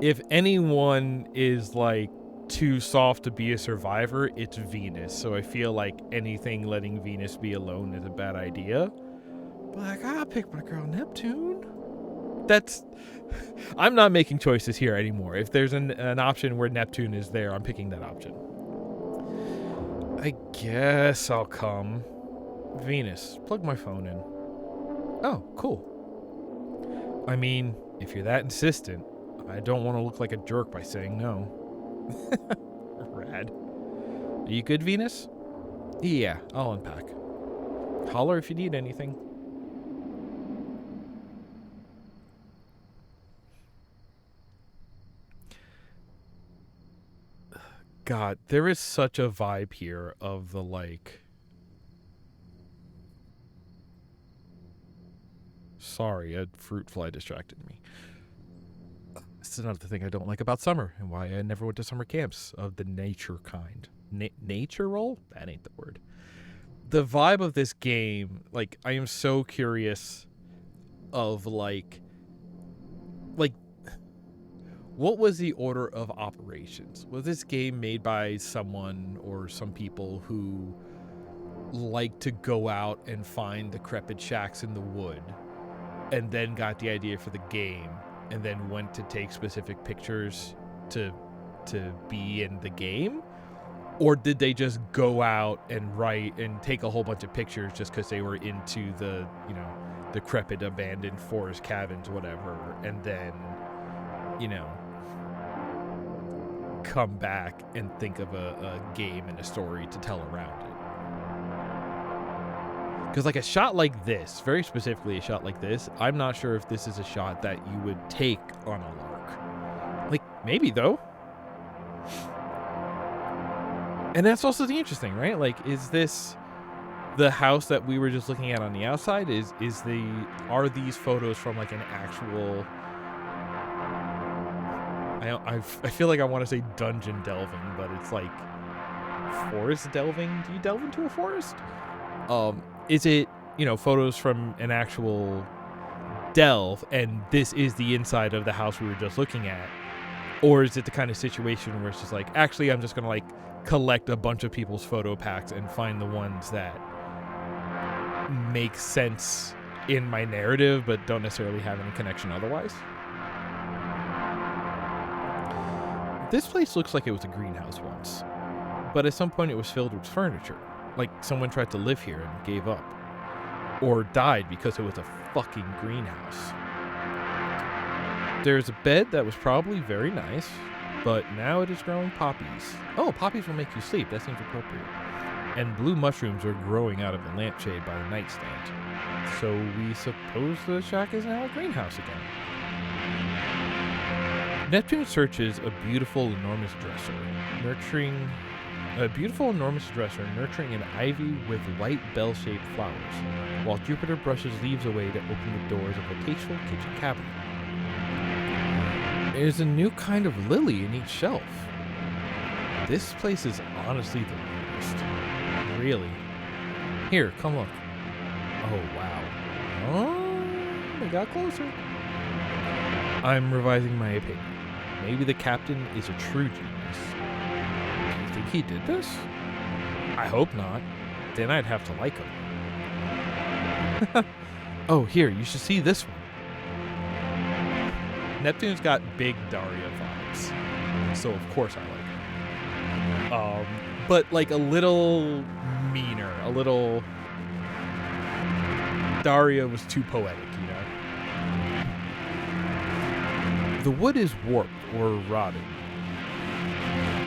If anyone is like too soft to be a survivor, it's Venus. So I feel like anything letting Venus be alone is a bad idea. But I gotta pick my girl Neptune. I'm not making choices here anymore. If there's an option where Neptune is there, I'm picking that option. I guess I'll come. Venus, plug my phone in. Oh, cool. I mean, if you're that insistent, I don't want to look like a jerk by saying no. Rad. Are you good, Venus? Yeah, I'll unpack. Holler if you need anything. God, there is such a vibe here of the, like... Sorry, a fruit fly distracted me. This is another thing I don't like about summer, and why I never went to summer camps of the nature kind. Nature role? That ain't the word. The vibe of this game, like, I am so curious of, like, what was the order of operations? Was this game made by someone or some people who like to go out and find decrepit shacks in the wood and then got the idea for the game and then went to take specific pictures to be in the game? Or did they just go out and write and take a whole bunch of pictures just because they were into the, you know, decrepit, abandoned forest cabins, whatever, and then, you know, come back and think of a game and a story to tell around it? Because, like, a shot like this, very specifically a shot like this, I'm not sure if this is a shot that you would take on a lark. Like, maybe, though. And that's also the interesting, right? Like, is this the house that we were just looking at on the outside? Are these photos from, like, an actual... I feel like I want to say dungeon delving, but it's like forest delving. Do you delve into a forest? Is it, you know, photos from an actual delve, and this is the inside of the house we were just looking at? Or is it the kind of situation where it's just like, actually, I'm just going to, like, collect a bunch of people's photo packs and find the ones that make sense in my narrative, but don't necessarily have any connection otherwise? This place looks like it was a greenhouse once, but at some point it was filled with furniture. Like someone tried to live here and gave up. Or died because it was a fucking greenhouse. There's a bed that was probably very nice, but now it is growing poppies. Oh, poppies will make you sleep. That seems appropriate. And blue mushrooms are growing out of the lampshade by the nightstand. So we suppose the shack is now a greenhouse again. Neptune searches a beautiful, enormous dresser, nurturing an ivy with white bell-shaped flowers, while Jupiter brushes leaves away to open the doors of a tasteful kitchen cabinet. There's a new kind of lily in each shelf. This place is honestly the weirdest. Really. Here, come look. Oh, wow. Oh, they got closer. I'm revising my opinion. Maybe the captain is a true genius. Do you think he did this? I hope not. Then I'd have to like him. Oh, here, you should see this one. Neptune's got big Daria vibes, so of course I like him. But like a little meaner, a little... Daria was too poetic, you know? The wood is warped or rotted,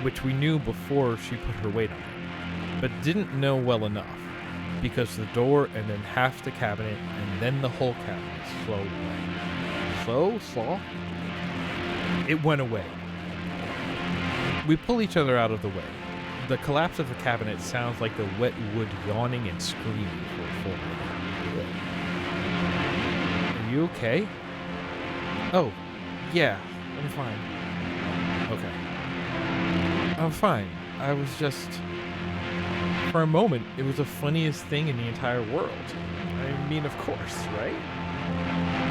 which we knew before she put her weight on it, but didn't know well enough, because the door and then half the cabinet and then the whole cabinet slowed away. Slow? It went away. We pull each other out of the way. The collapse of the cabinet sounds like the wet wood yawning and screaming for a full minute. Are you okay? Oh, yeah, I'm fine. Okay. I'm fine. I was just... For a moment, it was the funniest thing in the entire world. I mean, of course, right?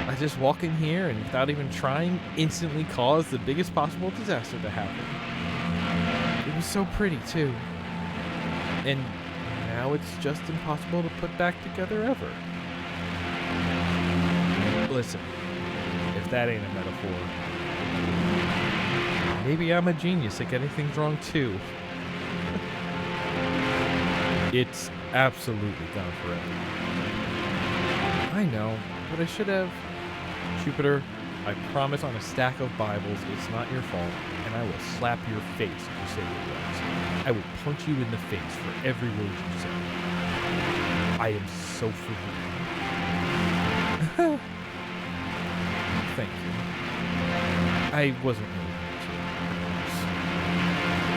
I just walk in here and without even trying, instantly caused the biggest possible disaster to happen. It was so pretty, too. And now it's just impossible to put back together ever. Listen, if that ain't a metaphor, maybe I'm a genius at getting things wrong, too. It's absolutely gone forever. I know, but I should have... Jupiter, I promise on a stack of Bibles it's not your fault, and I will slap your face if you say it was. I will punch you in the face for every word you say. I am so for you. Thank you. I wasn't really going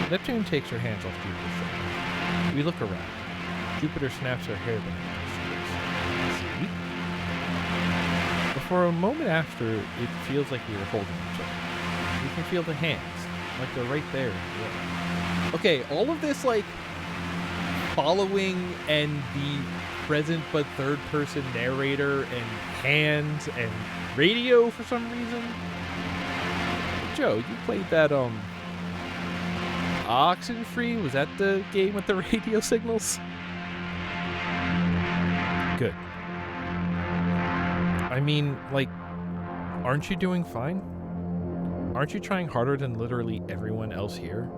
to. Neptune takes her hands off Jupiter's shoulder. We look around. Jupiter snaps her hair back. See? But for a moment after, it feels like we were holding each other. We can feel the hands, like they're right there. Yeah. Okay, all of this, like, following and the present but third person narrator and hands and radio for some reason. Joe, you played that, Oxenfree? Was that the game with the radio signals? Good. I mean, like, aren't you doing fine? Aren't you trying harder than literally everyone else here?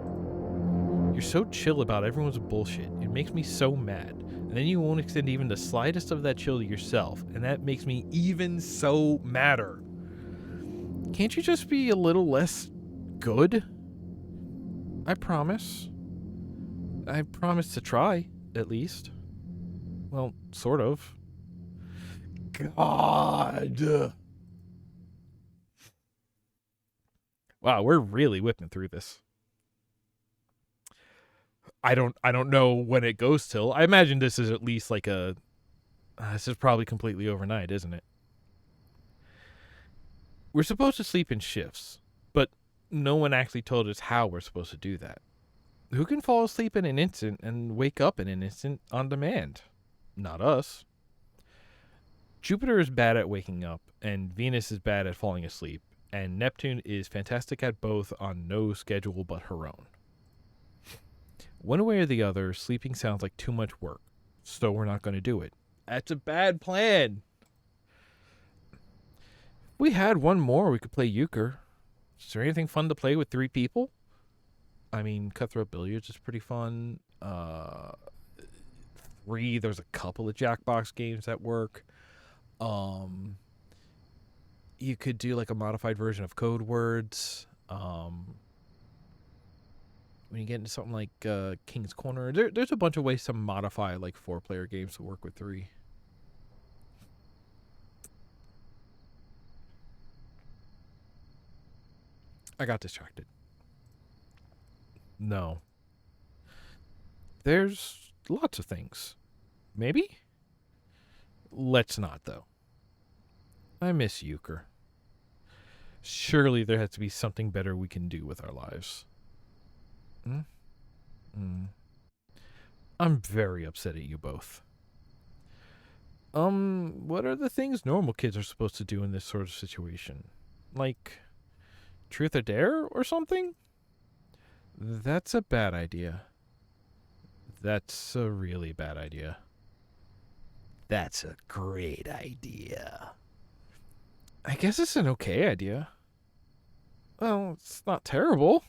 You're so chill about everyone's bullshit. It makes me so mad. And then you won't extend even the slightest of that chill to yourself, and that makes me even so madder. Can't you just be a little less good? I promise. I promise to try, at least. Well, sort of. God. Wow, we're really whipping through this. I don't know when it goes till. I imagine this is at least like a... this is probably completely overnight, isn't it? We're supposed to sleep in shifts, but no one actually told us how we're supposed to do that. Who can fall asleep in an instant and wake up in an instant on demand? Not us. Jupiter is bad at waking up, and Venus is bad at falling asleep, and Neptune is fantastic at both on no schedule but her own. One way or the other, sleeping sounds like too much work, so we're not going to do it. That's a bad plan. If we had one more, we could play euchre. Is there anything fun to play with 3 people? I mean, cutthroat billiards is pretty fun. 3, there's a couple of Jackbox games that work. You could do like a modified version of Code Words. When you get into something like King's Corner, there's a bunch of ways to modify like 4-player games to work with 3. I got distracted. No. There's lots of things. Maybe? Let's not, though. I miss euchre. Surely there has to be something better we can do with our lives. I'm very upset at you both. What are the things normal kids are supposed to do in this sort of situation? Like, truth or dare or something? That's a bad idea. That's a really bad idea. That's a great idea. I guess it's an okay idea. Well, it's not terrible.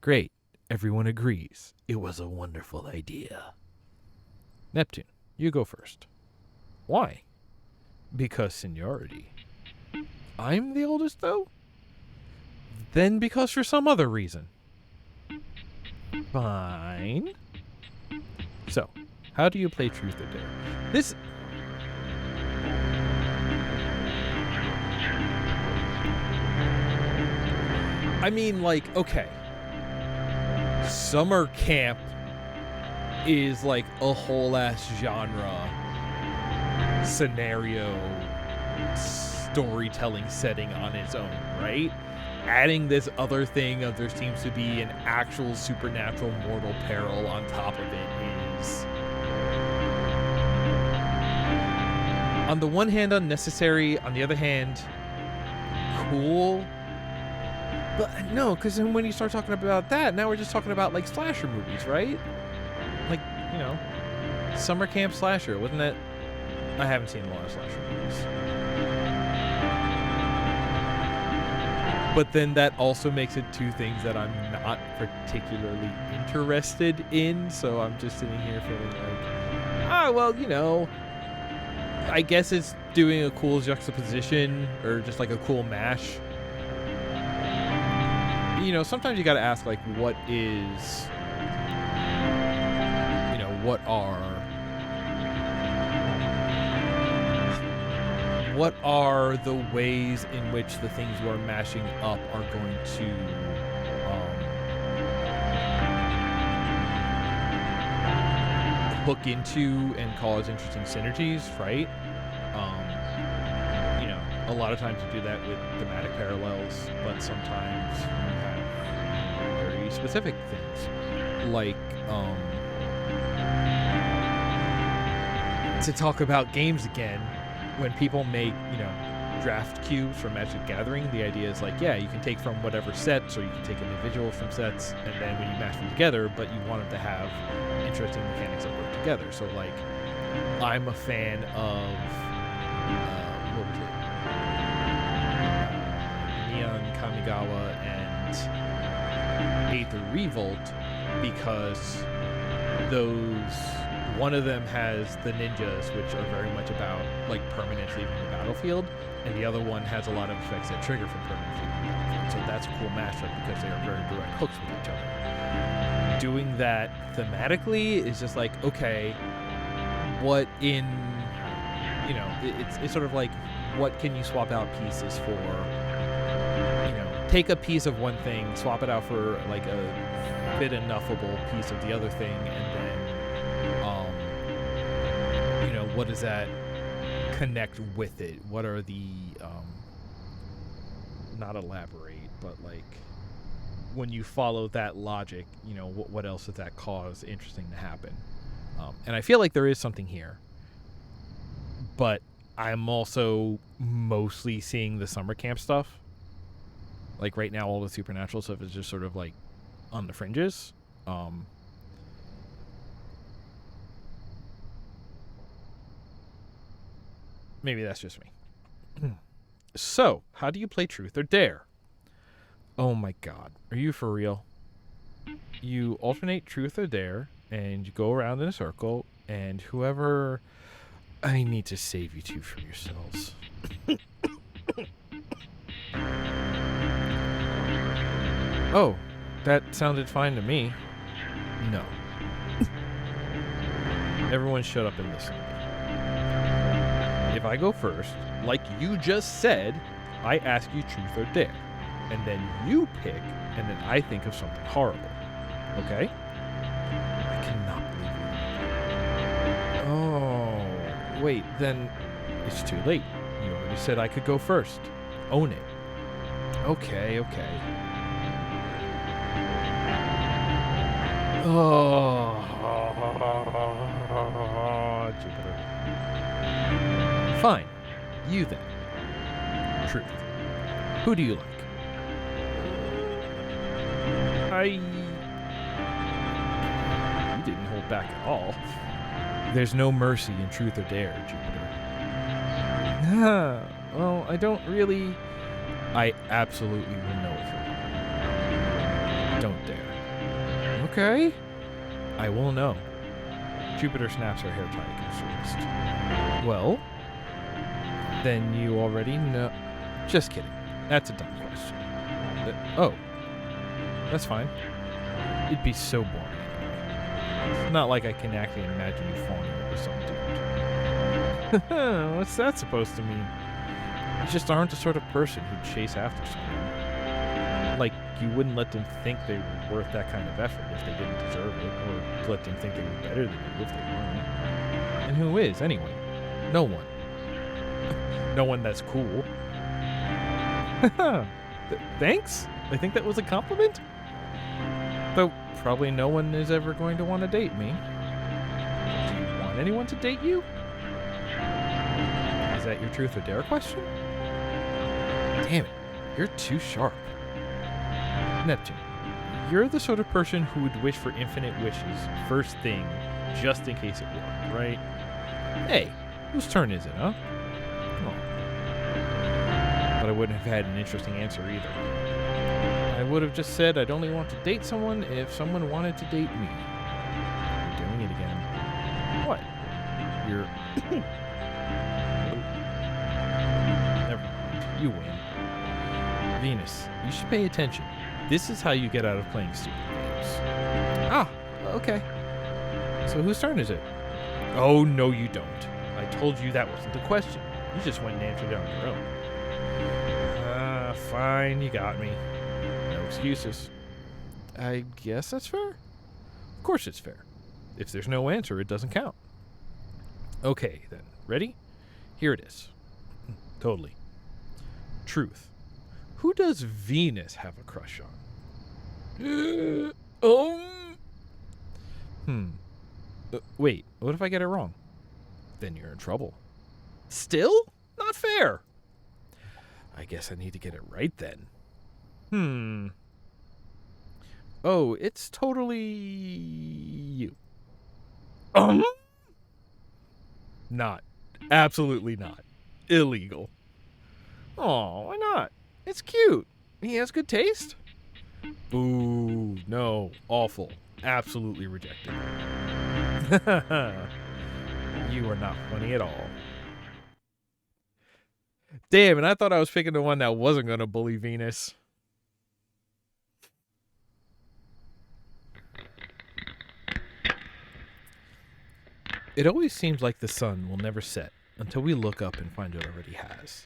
Great. Everyone agrees. It was a wonderful idea. Neptune, you go first. Why? Because seniority. I'm the oldest, though? Then because for some other reason. Fine. So, how do you play truth or dare? This... I mean, like, okay. Summer camp is like a whole ass genre, scenario, storytelling setting on its own, right? Adding this other thing of there seems to be an actual supernatural mortal peril on top of it is, on the one hand, unnecessary, on the other hand, cool. But no, because then when you start talking about that, now we're just talking about like slasher movies, right? Like, you know, summer camp slasher, wasn't it? I haven't seen a lot of slasher movies. But then that also makes it 2 things that I'm not particularly interested in, so I'm just sitting here feeling like, well, you know, I guess it's doing a cool juxtaposition or just like a cool mash. You know, sometimes you got to ask, like, what is, you know, what are the ways in which the things you are mashing up are going to hook into and cause interesting synergies, right? You know, a lot of times you do that with thematic parallels, but sometimes you have very specific things, like to talk about games again. When people make, you know, draft cubes for Magic the Gathering, the idea is like, yeah, you can take from whatever sets, or you can take an individual from sets, and then when you mash them together, but you want them to have interesting mechanics that work together. So, like, I'm a fan of, what was it? Neon Kamigawa and Aether Revolt, because one of them has the ninjas, which are very much about, like, permanence leaving the battlefield, and the other one has a lot of effects that trigger from permanence leaving the battlefield. So that's a cool mashup because they are very direct hooks with each other. Doing that thematically is just like, okay, what in, you know, it's sort of like, what can you swap out pieces for? You know, take a piece of one thing, swap it out for, like, a fit enoughable piece of the other thing, and then you know, what does that connect with it? What are the not elaborate, but, like, when you follow that logic, you know, what else does that cause interesting to happen? And I feel like there is something here, but I'm also mostly seeing the summer camp stuff. Like, right now, all the supernatural stuff is just sort of, like, on the fringes. Maybe that's just me. So, how do you play Truth or Dare? Oh my god. Are you for real? You alternate Truth or Dare, and you go around in a circle, and whoever... I need to save you two from yourselves. Oh, that sounded fine to me. No. Everyone shut up and listen to me. If I go first, like you just said, I ask you Truth or Dare. And then you pick, and then I think of something horrible. Okay? I cannot believe it. Oh, wait, then it's too late. You already said I could go first. Own it. Okay. Oh, Jupiter. Fine. You then. Truth. Who do you like? You didn't hold back at all. There's no mercy in Truth or Dare, Jupiter. Well, I don't really... I absolutely will know if you're Don't dare. Okay. I will know. Jupiter snaps her hair tight against her wrist. Well, then you already know... Just kidding. That's a dumb question. Oh. That's fine. It'd be so boring anyway. It's not like I can actually imagine you falling over some dude. What's that supposed to mean? You just aren't the sort of person who'd chase after someone. Like, you wouldn't let them think they were worth that kind of effort if they didn't deserve it, or let them think they were better than you if they weren't. And who is, anyway? No one. No one that's cool. Thanks? I think that was a compliment? Though probably no one is ever going to want to date me. Do you want anyone to date you? Is that your Truth or Dare question? Damn it, you're too sharp. Neptune, you're the sort of person who would wish for infinite wishes first thing, just in case it worked, right? Hey, whose turn is it, huh? Oh. But I wouldn't have had an interesting answer either. I would have just said I'd only want to date someone if someone wanted to date me. You're doing it again. What? You're... You win. Venus, you should pay attention. This is how you get out of playing stupid games. Ah, okay. So whose turn is it? Oh, no you don't. I told you that wasn't the question. You just went and answered it on your own. Fine, you got me. No excuses. I guess that's fair. Of course it's fair. If there's no answer, it doesn't count. Okay, then. Ready? Here it is. Totally. Truth. Who does Venus have a crush on? Wait, what if I get it wrong? Then you're in trouble. Still? Not fair. I guess I need to get it right then. Oh, it's totally you. Not. Absolutely not. Illegal. Oh, why not? It's cute. He has good taste. Ooh, no. Awful. Absolutely rejected. You are not funny at all. Damn, and I thought I was picking the one that wasn't going to bully Venus. It always seems like the sun will never set until we look up and find it already has.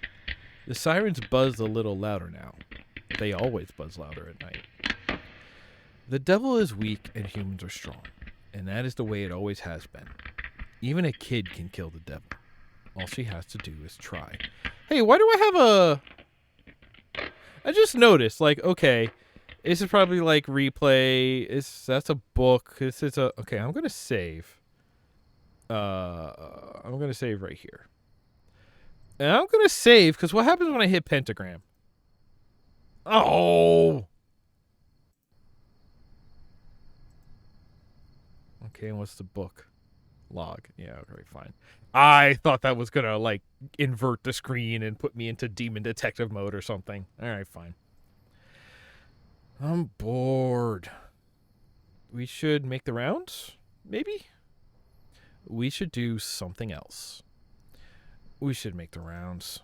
The sirens buzz a little louder now. They always buzz louder at night. The devil is weak and humans are strong, and that is the way it always has been. Even a kid can kill the devil. All she has to do is try. Hey, why do I have I just noticed, like, okay, this is probably like replay. That's a book. This is a... Okay, I'm going to save. I'm going to save right here. And I'm going to save, because what happens when I hit pentagram? Oh! Okay, and what's the book? Log. Yeah, okay, fine. I thought that was going to, like, invert the screen and put me into demon detective mode or something. All right, fine. I'm bored. We should make the rounds? Maybe? We should do something else. We should make the rounds.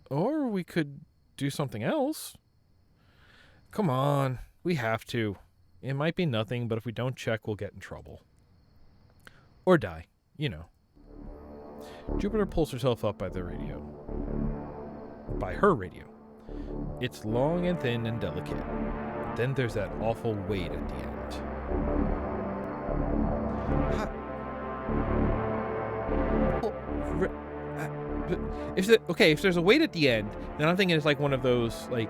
Or we could do something else. Come on. We have to. It might be nothing, but if we don't check, we'll get in trouble. Or die. You know. Jupiter pulls herself up by the radio. By her radio. It's long and thin and delicate. Then there's that awful wait at the end. If there's a wait at the end, then I'm thinking it's like one of those like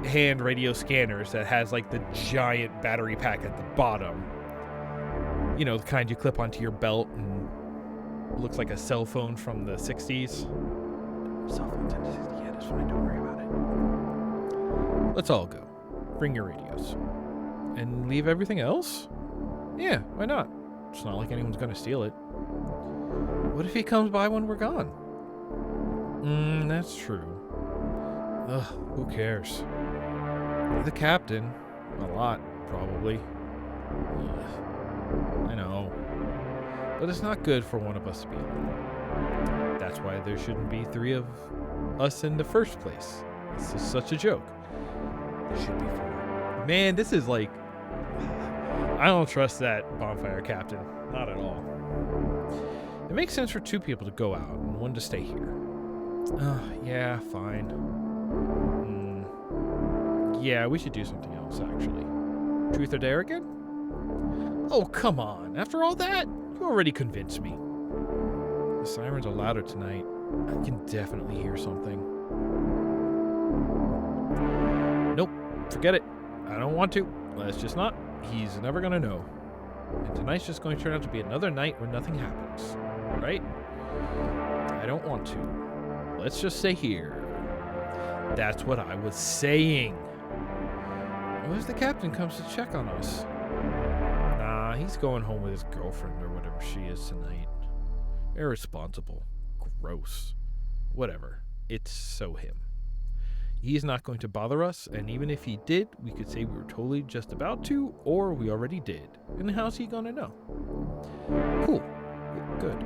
hand radio scanners that has like the giant battery pack at the bottom. You know, the kind you clip onto your belt and looks like a cell phone from the 60s. Cell phones in the 60s, yeah, that's fine, don't worry about it. Let's all go. Bring your radios. And leave everything else? Yeah, why not? It's not like anyone's gonna steal it. What if he comes by when we're gone? That's true. Ugh, who cares? The captain. A lot, probably. Ugh, I know. But it's not good for one of us to be alone. That's why there shouldn't be 3 of us in the first place. This is such a joke. There should be 4. Man, this is like... I don't trust that bonfire captain. Not at all. It makes sense for 2 people to go out and 1 to stay here. Yeah, fine. Yeah, we should do something else, actually. Truth or dare again? Oh, come on. After all that, you already convinced me. The sirens are louder tonight. I can definitely hear something. Nope, forget it. I don't want to. Let's just not. He's never gonna know. And tonight's just going to turn out to be another night where nothing happens. Right? I don't want to. Let's just stay here. That's what I was saying. What if the captain comes to check on us? Nah, he's going home with his girlfriend or whatever she is tonight. Irresponsible. Gross. Whatever. It's so him. He's not going to bother us, and even if he did, we could say we were totally just about to, or we already did. And how's he gonna know? Cool. Good.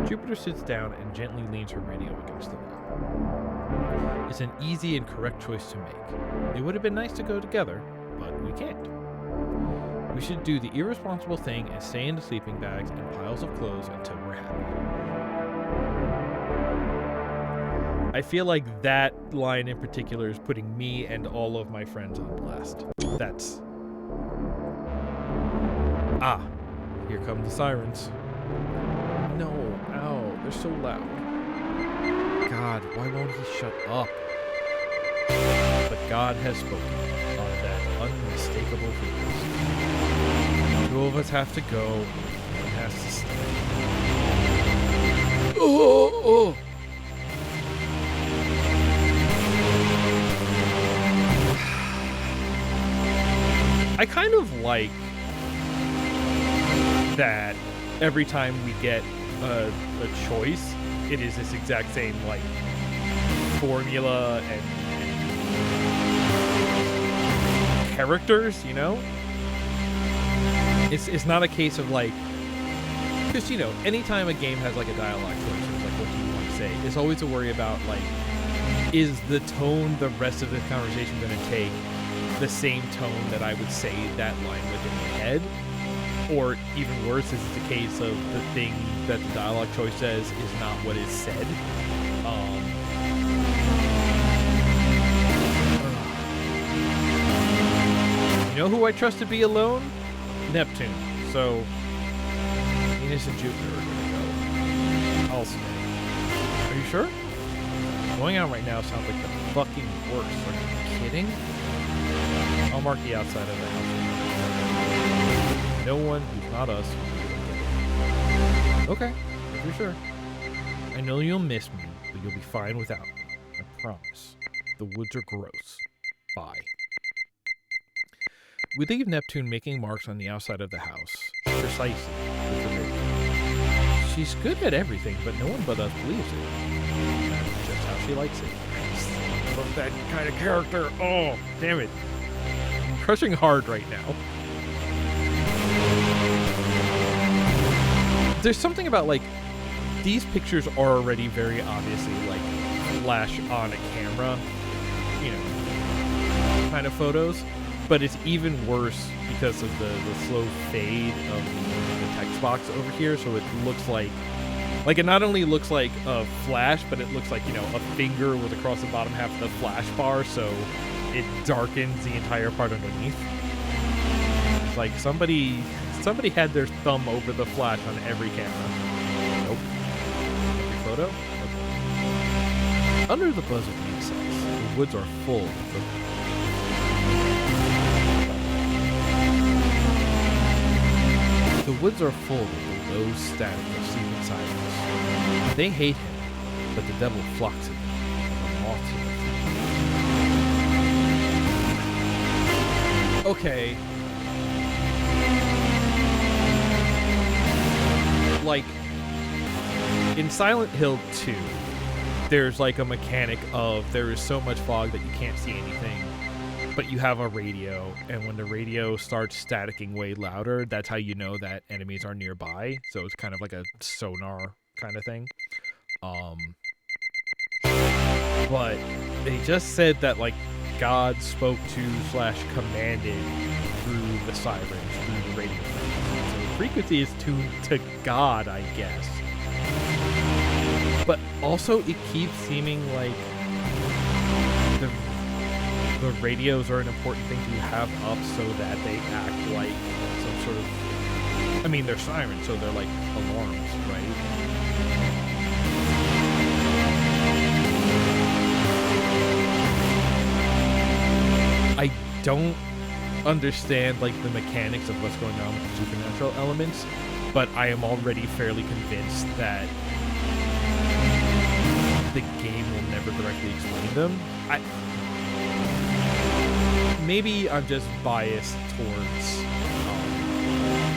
Jupiter sits down and gently leans her radio against the wall. It's an easy and correct choice to make. It would have been nice to go together, but we can't. We should do the irresponsible thing and stay in the sleeping bags and piles of clothes until we're happy. I feel like that line in particular is putting me and all of my friends on blast. That's... Ah, here come the sirens. No, ow, they're so loud. God, why won't he shut up? But God has spoken on that unmistakable frequency. Two of us have to go, one has to stay. Oh! I kind of like that every time we get a choice, it is this exact same, like, formula and characters, you know? It's not a case of, like, because, you know, anytime a game has, like, a dialogue choice, it's like, what do you want to say? It's always a worry about, like, is the tone the rest of this conversation going to take the same tone that I would say that line with in my head? Or even worse, is it the case of the thing that the dialogue choice says is not what is said? You know who I trust to be alone? Neptune. So, Venus and Jupiter are going to go. I'll stay. Are you sure? Going out right now sounds like the fucking worst. Are you kidding? I'll mark the outside of the house. No one who's not us. Okay, if you're sure. I know you'll miss me, but you'll be fine without me. I promise. The woods are gross. Bye. We leave Neptune making marks on the outside of the house. Precisely. With the radio. She's good at everything, but no one but us believes it. That's just how she likes it. I love that kind of character. Oh, damn it. I'm crushing hard right now. There's something about, like, these pictures are already very obviously, like, flash on a camera, you know, kind of photos, but it's even worse because of the slow fade of the text box over here, so it looks like it not only looks like a flash, but it looks like, you know, a finger was across the bottom half of the flash bar, so it darkens the entire part underneath. It's like somebody had their thumb over the flash on every camera. Nope. Every photo? Okay. Under the buzz of the insects, the woods are full of the woods are full of the low static of sleeping sirens. They hate him, but the devil flocks to them, the moth to the flame. Okay. Like, in Silent Hill 2, there's like a mechanic of there is so much fog that you can't see anything, but you have a radio, and when the radio starts staticking way louder, that's how you know that enemies are nearby, so it's kind of like a sonar kind of thing. But they just said that, like, God spoke to / commanded through the sirens, through the radio. Frequency is tuned to God, I guess. But also, it keeps seeming like the radios are an important thing to have up so that they act like some sort of... I mean, they're sirens, so they're like alarms, right? I don't understand, like, the mechanics of what's going on with the supernatural elements, but I am already fairly convinced that the game will never directly explain them. Maybe I'm just biased towards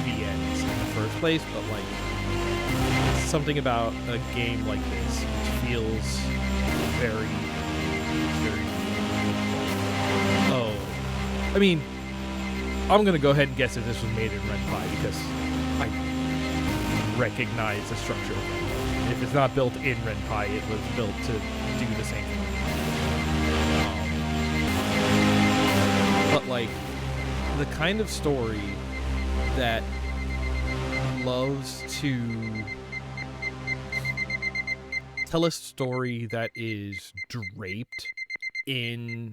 VNs in the first place, but, like, something about a game like this which feels very, very... Oh. I mean, I'm going to go ahead and guess that this was made in Red Pie because I recognize the structure of it. if it's not built in Ren'Py, it was built to do the same thing. But like the kind of story that loves to tell a story that is draped in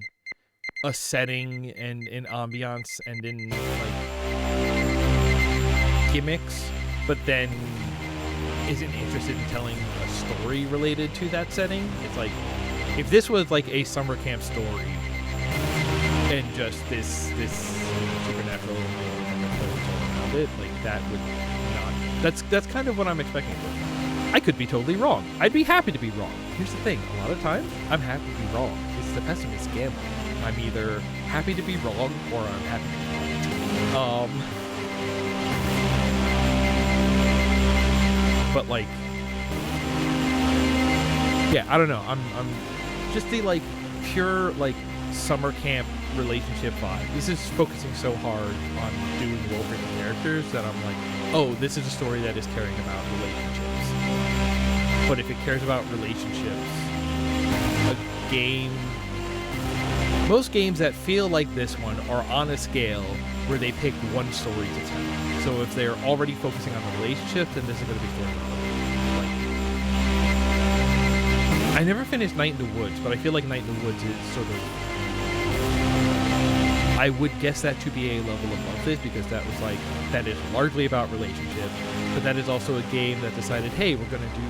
a setting and in ambiance and in like gimmicks, but then isn't interested in telling a story related to that setting. It's like if this was like a summer camp story and just this supernatural around it, like that would not. That's kind of what I'm expecting. I could be totally wrong. I'd be happy to be wrong. Here's the thing: a lot of times I'm happy to be wrong. It's the pessimist gamble. I'm either happy to be wrong or I'm happy to be wrong. But like, yeah, I don't know. I'm just the like pure like summer camp relationship vibe. This is focusing so hard on doing Wolverine characters that I'm like, oh, this is a story that is caring about relationships. But if it cares about relationships, a game, most games that feel like this one are on a scale where they pick one story to tell. So if they're already focusing on the relationship, then this is going to be story. Like, I never finished Night in the Woods, but I feel like Night in the Woods is sort of, I would guess that to be a level above this, because that was like, that is largely about relationship, but that is also a game that decided, hey, we're going to do,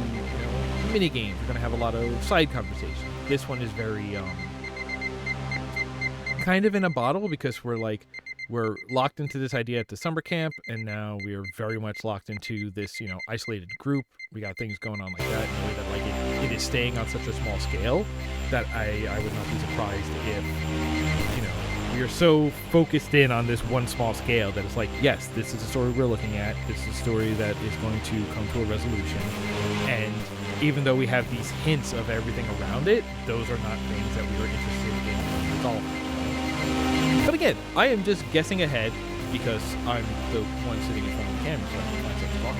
mini games. We're going to have a lot of side conversation. This one is very, kind of in a bottle, because we're locked into this idea at the summer camp, and now we are very much locked into this, isolated group. We got things going on like that, in a way that like it is staying on such a small scale that I would not be surprised if, we are so focused in on this one small scale that it's like, yes, this is a story we're looking at. This is a story that is going to come to a resolution. And even though we have these hints of everything around it, those are not things that we are interested in resolving. But again, I am just guessing ahead because I'm the one sitting in front of the camera, so I can find something to talk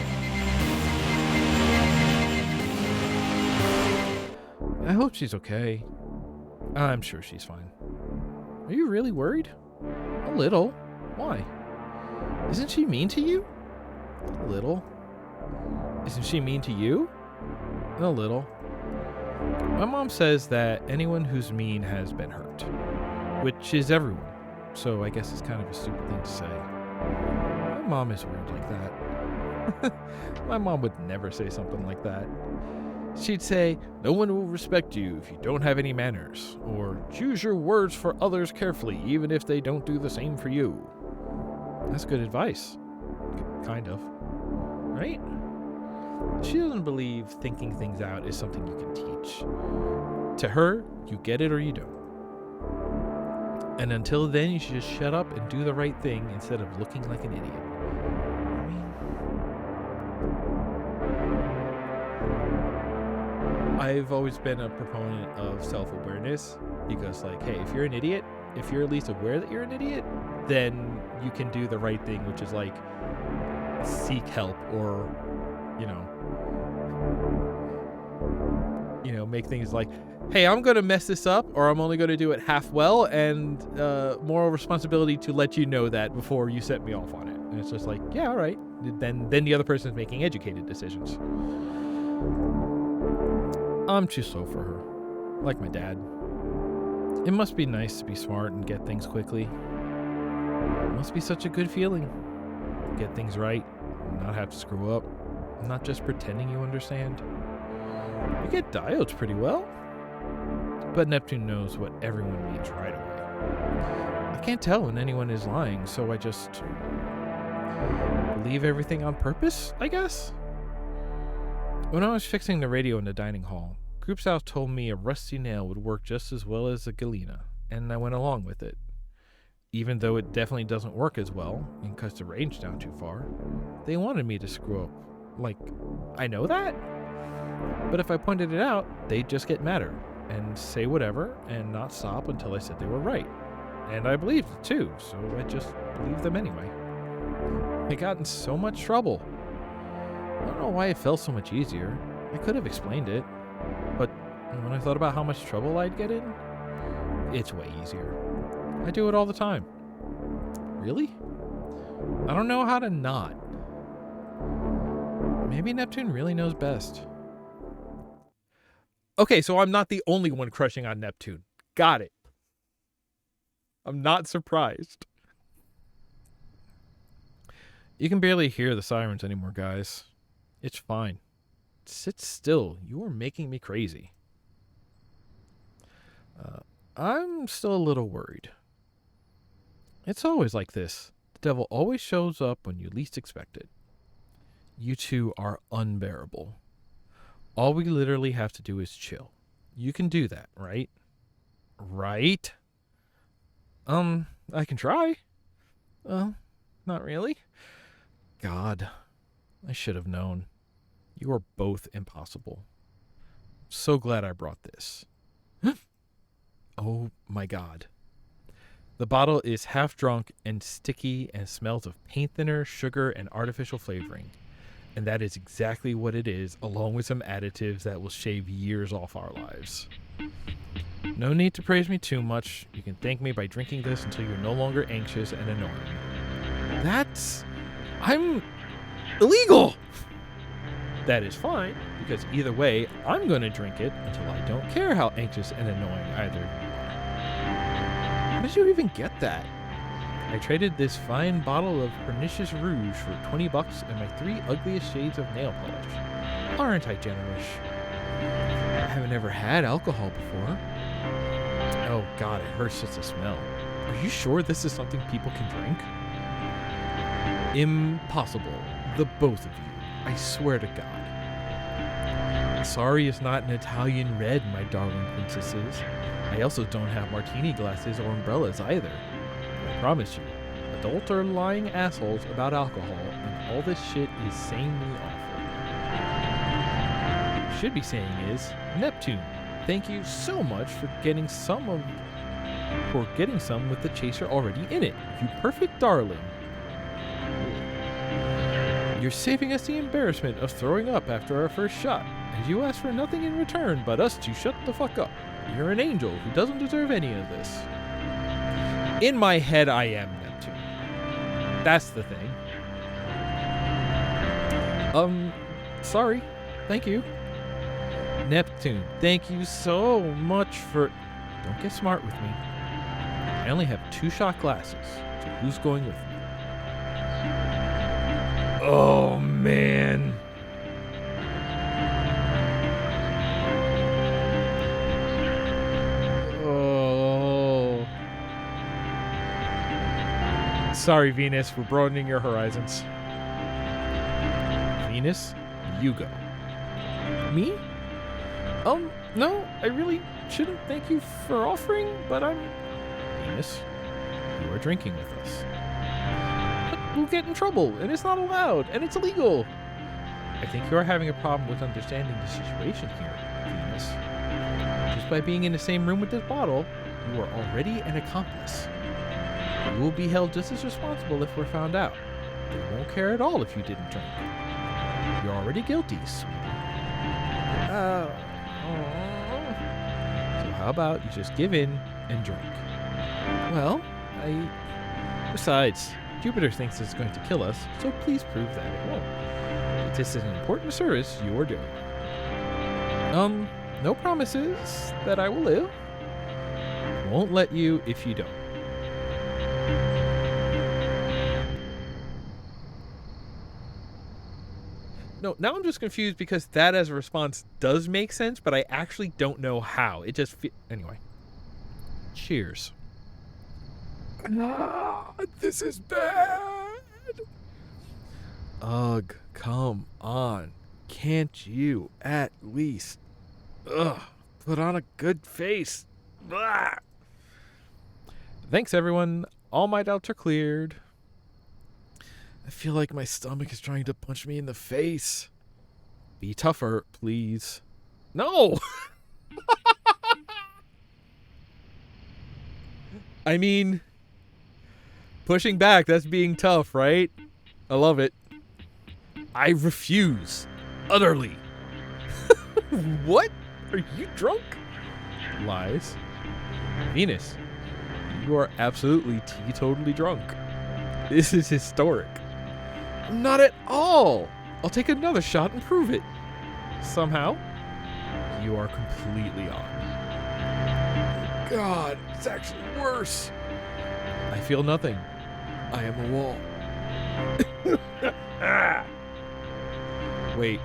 about. I hope she's okay. I'm sure she's fine. Are you really worried? A little. Why? Isn't she mean to you? A little. Isn't she mean to you? A little. My mom says that anyone who's mean has been hurt, which is everyone. So I guess it's kind of a stupid thing to say. My mom is weird like that. My mom would never say something like that. She'd say, no one will respect you if you don't have any manners, or choose your words for others carefully, even if they don't do the same for you. That's good advice. Kind of. Right? She doesn't believe thinking things out is something you can teach. To her, you get it or you don't. And until then, you should just shut up and do the right thing instead of looking like an idiot. I've always been a proponent of self-awareness, because like, hey, if you're an idiot, if you're at least aware that you're an idiot, then you can do the right thing, which is like seek help, or make things like, hey, I'm going to mess this up, or I'm only going to do it half well, and moral responsibility to let you know that before you set me off on it. And it's just like, yeah, all right. Then the other person's making educated decisions. I'm too slow for her, like my dad. It must be nice to be smart and get things quickly. It must be such a good feeling. Get things right, not have to screw up, not just pretending you understand. You get diodes pretty well. But Neptune knows what everyone means right away. I can't tell when anyone is lying, so I just believe everything on purpose, I guess? When I was fixing the radio in the dining hall, Group South told me a rusty nail would work just as well as a galena, and I went along with it. Even though it definitely doesn't work as well, and cuts the range down too far, they wanted me to screw up. Like, I know that? But if I pointed it out, they'd just get madder, and say whatever, and not stop until I said they were right. And I believed it too, so I just believed them anyway. I got in so much trouble. I don't know why it felt so much easier. I could have explained it, but when I thought about how much trouble I'd get in, it's way easier. I do it all the time. Really? I don't know how to not. Maybe Neptune really knows best. Okay, so I'm not the only one crushing on Neptune. Got it. I'm not surprised. You can barely hear the sirens anymore, guys. It's fine. Sit still. You are making me crazy. I'm still a little worried. It's always like this. The devil always shows up when you least expect it. You two are unbearable. All we literally have to do is chill. You can do that, right? Right? I can try. Not really. God, I should have known. You are both impossible. So glad I brought this. Oh my God. The bottle is half drunk and sticky and smells of paint thinner, sugar, and artificial flavoring. And that is exactly what it is, along with some additives that will shave years off our lives. No need to praise me too much. You can thank me by drinking this until you're no longer anxious and annoying. I'm illegal! That is fine, because either way, I'm going to drink it until I don't care how anxious and annoying either of you are. How did you even get that? I traded this fine bottle of pernicious rouge for $20 and my 3 ugliest shades of nail polish. Aren't I generous? I haven't ever had alcohol before. Oh God, it hurts just to smell. Are you sure this is something people can drink? Impossible. The both of you. I swear to God. Sorry it's not an Italian red, my darling princesses. I also don't have martini glasses or umbrellas either. I promise you, adults are lying assholes about alcohol, and all this shit is sanely awful. What I should be saying is, Neptune, thank you so much for getting some with the chaser already in it. You perfect darling. You're saving us the embarrassment of throwing up after our first shot, and you ask for nothing in return but us to shut the fuck up. You're an angel who doesn't deserve any of this. In my head, I am Neptune. That's the thing. Sorry. Thank you. Neptune, thank you so much for... Don't get smart with me. I only have 2 shot glasses, so who's going with me? Oh, man. Oh. Sorry, Venus, we're broadening your horizons. Venus, you go. Me? No, I really shouldn't thank you for offering, but Venus, you are drinking with us. We'll get in trouble, and it's not allowed, and it's illegal. I think you are having a problem with understanding the situation here, Venus. Just by being in the same room with this bottle, you are already an accomplice. You will be held just as responsible if we're found out. They won't care at all if you didn't drink. You're already guilty, sweetie. So how about you just give in and drink? Well, Besides, Jupiter thinks it's going to kill us, so please prove that it won't. This is an important service you are doing. No promises that I will live. Won't let you if you don't. No, now I'm just confused because that as a response does make sense, but I actually don't know how. It just anyway. Cheers. This is bad. Ugh, come on. Can't you at least put on a good face? Blah. Thanks, everyone. All my doubts are cleared. I feel like my stomach is trying to punch me in the face. Be tougher, please. No! I mean, pushing back, that's being tough, right? I love it. I refuse. Utterly. What? Are you drunk? Lies. Venus, you are absolutely teetotally drunk. This is historic. Not at all. I'll take another shot and prove it. Somehow, you are completely on. God, it's actually worse. I feel nothing. I am a wall. Ah. Wait,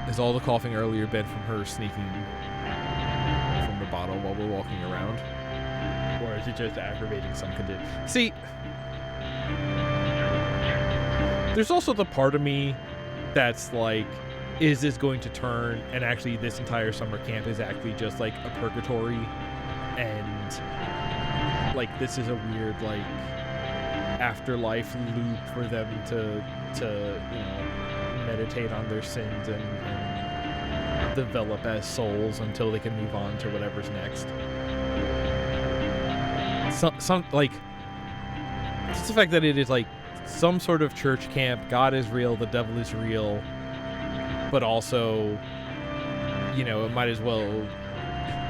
has all the coughing earlier been from her sneaking from the bottle while we're walking around? Or is it just aggravating some condition? See, there's also the part of me that's like, is this going to turn, and actually this entire summer camp is actually just like a purgatory, and like this is a weird like afterlife loop for them to you know, meditate on their sins and develop as souls until they can move on to whatever's next. Some like, it's the fact that it is like some sort of church camp. God is real, the devil is real, but also, you know, it might as well,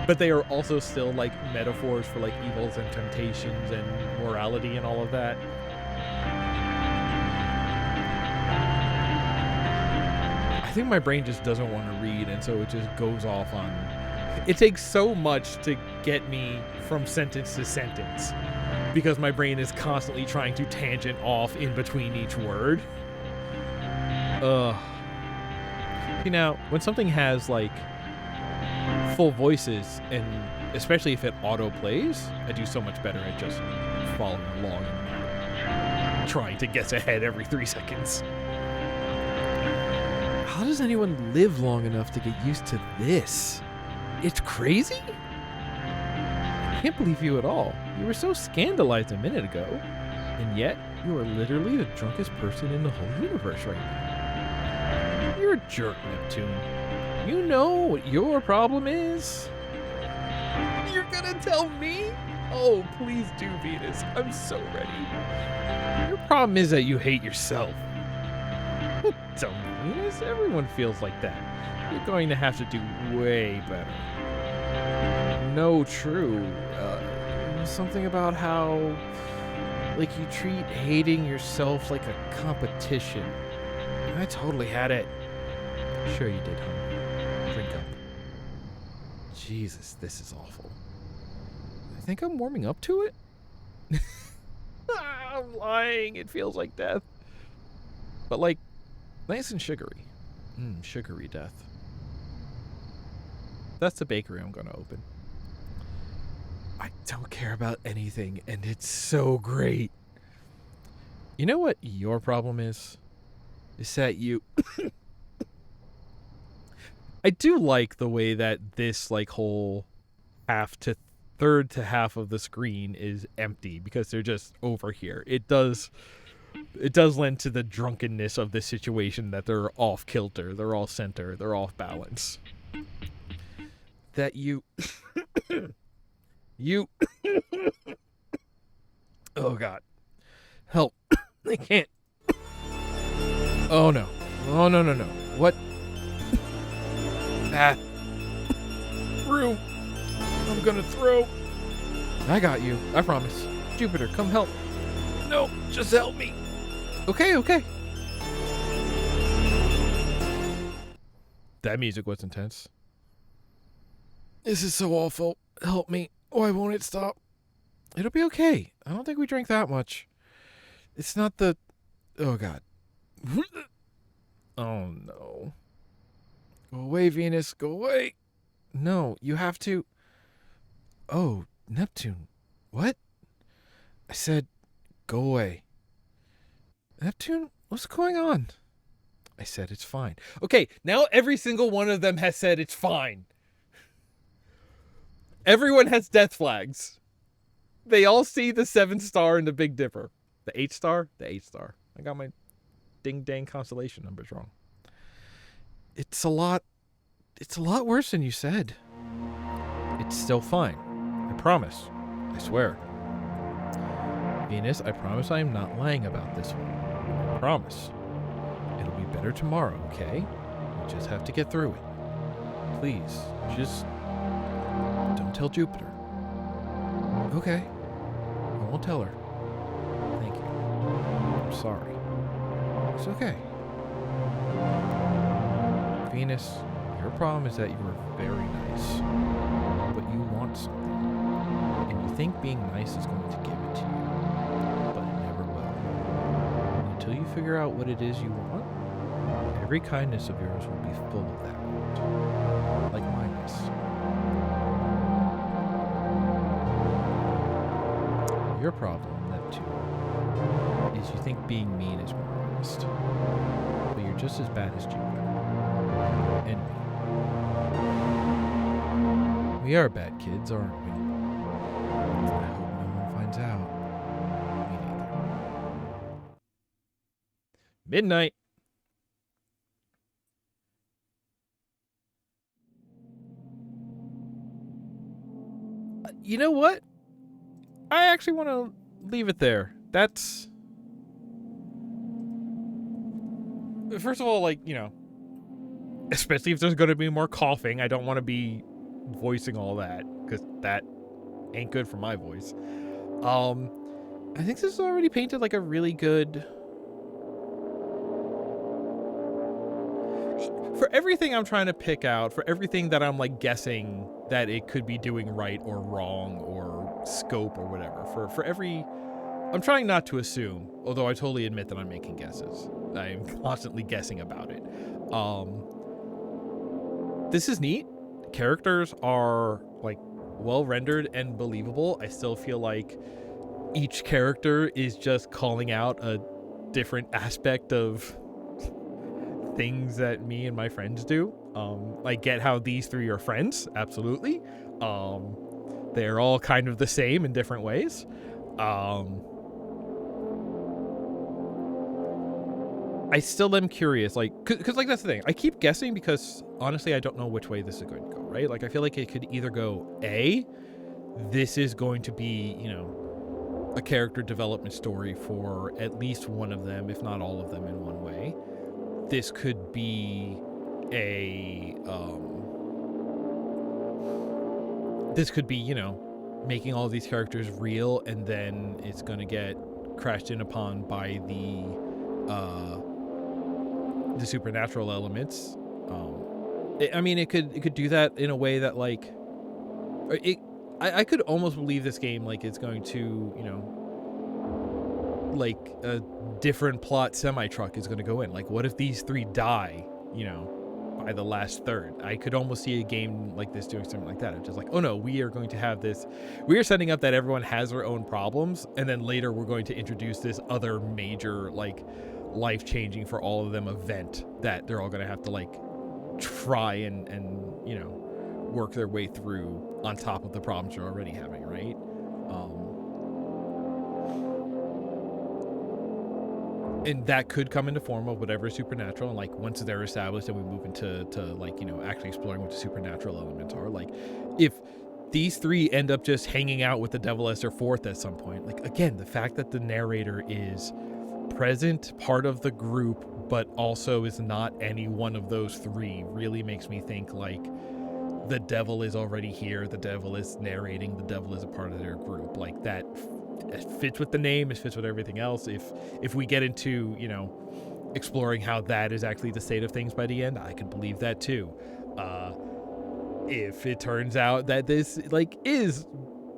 but they are also still like metaphors for like evils and temptations and morality and all of that. I think my brain just doesn't want to read, and so it just goes off on, it takes so much to get me from sentence to sentence because my brain is constantly trying to tangent off in between each word. You know, when something has like full voices, and especially if it auto plays, I do so much better at just following along and not trying to guess ahead every 3 seconds. How does anyone live long enough to get used to this? It's crazy? I can't believe you at all. You were so scandalized a minute ago, and yet you are literally the drunkest person in the whole universe right now. You're a jerk, Neptune. You know what your problem is? You're gonna tell me? Oh, please do, Venus. I'm so ready. Your problem is that you hate yourself. Don't, Venus. Everyone feels like that. You're going to have to do way better. No, true. Something about how, like, you treat hating yourself like a competition. I totally had it. Sure you did, huh? Drink up. Jesus, this is awful. I think I'm warming up to it. I'm lying. It feels like death. But, like, nice and sugary. Sugary death. That's the bakery I'm going to open. I don't care about anything, and it's so great. You know what your problem is? Is that you... I do like the way that this, like, whole third to half of the screen is empty, because they're just over here. It does lend to the drunkenness of this situation that they're off kilter, they're all center, they're off balance. That you... You... Oh, God. Help. I can't. Oh, no. Oh, no, no, no. What? Bath. Room. I'm gonna throw. I got you. I promise. Jupiter, come help. No, just help me. Okay, okay. That music was intense. This is so awful. Help me. Why won't it stop? It'll be okay. I don't think we drank that much. It's not the... Oh, God. Oh, no. Go away, Venus. Go away. No, you have to... Oh, Neptune. What? I said, go away. Neptune, what's going on? I said it's fine. Okay, now every single one of them has said it's fine. Everyone has death flags. They all see the 7 star and the Big Dipper. The 8 star? The 8 star. I got my ding-dang constellation numbers wrong. It's a lot worse than you said. It's still fine. I promise. I swear. Venus, I promise I am not lying about this one. I promise. It'll be better tomorrow, okay? We just have to get through it. Please, just don't tell Jupiter. Okay. I won't tell her. Thank you. I'm sorry. It's okay. Venus, your problem is that you are very nice, but you want something, and you think being nice is going to give it to you, but it never will. And until you figure out what it is you want, every kindness of yours will be full of that want, like mine is. Your problem, Neptune, is you think being mean is more honest, but you're just as bad as Jupiter. And me. We are bad kids, aren't we? I hope no one finds out. Me neither. Midnight. You know what? I actually want to leave it there. That's... First of all, like, you know, especially if there's going to be more coughing, I don't want to be voicing all that, because that ain't good for my voice. I think this is already painted like a really good... For everything I'm trying to pick out, for everything that I'm like guessing that it could be doing right or wrong or scope or whatever, for every... I'm trying not to assume, although I totally admit that I'm making guesses. I'm constantly guessing about it. This is neat. Characters are like well rendered and believable. I still feel like each character is just calling out a different aspect of things that me and my friends do. I get how these three are friends, absolutely. They're all kind of the same in different ways. I still am curious, like, because like that's the thing. I keep guessing because honestly, I don't know which way this is going to go, right? Like, I feel like it could either go A, this is going to be, you know, a character development story for at least one of them, if not all of them in one way. This could be a, this could be, you know, making all these characters real, and then it's going to get crashed in upon by the supernatural elements. I mean, it could do that in a way that, like, I could almost believe this game, like, it's going to, you know, like a different plot semi-truck is going to go in. Like, what if these three die, you know, by the last third? I could almost see a game like this doing something like that. It's just like, oh no, we are going to have this, we are setting up that everyone has their own problems, and then later we're going to introduce this other major, like, life-changing for all of them event that they're all going to have to, like, try and you know, work their way through on top of the problems you're already having, right? And that could come in the form of whatever is supernatural, and like once they're established and we move into like, you know, actually exploring what the supernatural elements are. Like, if these three end up just hanging out with the devil as their fourth at some point, like, again, the fact that the narrator is present, part of the group, but also is not any one of those three, really makes me think like the devil is already here, the devil is narrating, the devil is a part of their group. Like, that fits with the name, it fits with everything else. If we get into, you know, exploring how that is actually the state of things by the end, I could believe that too. If it turns out that this, like, is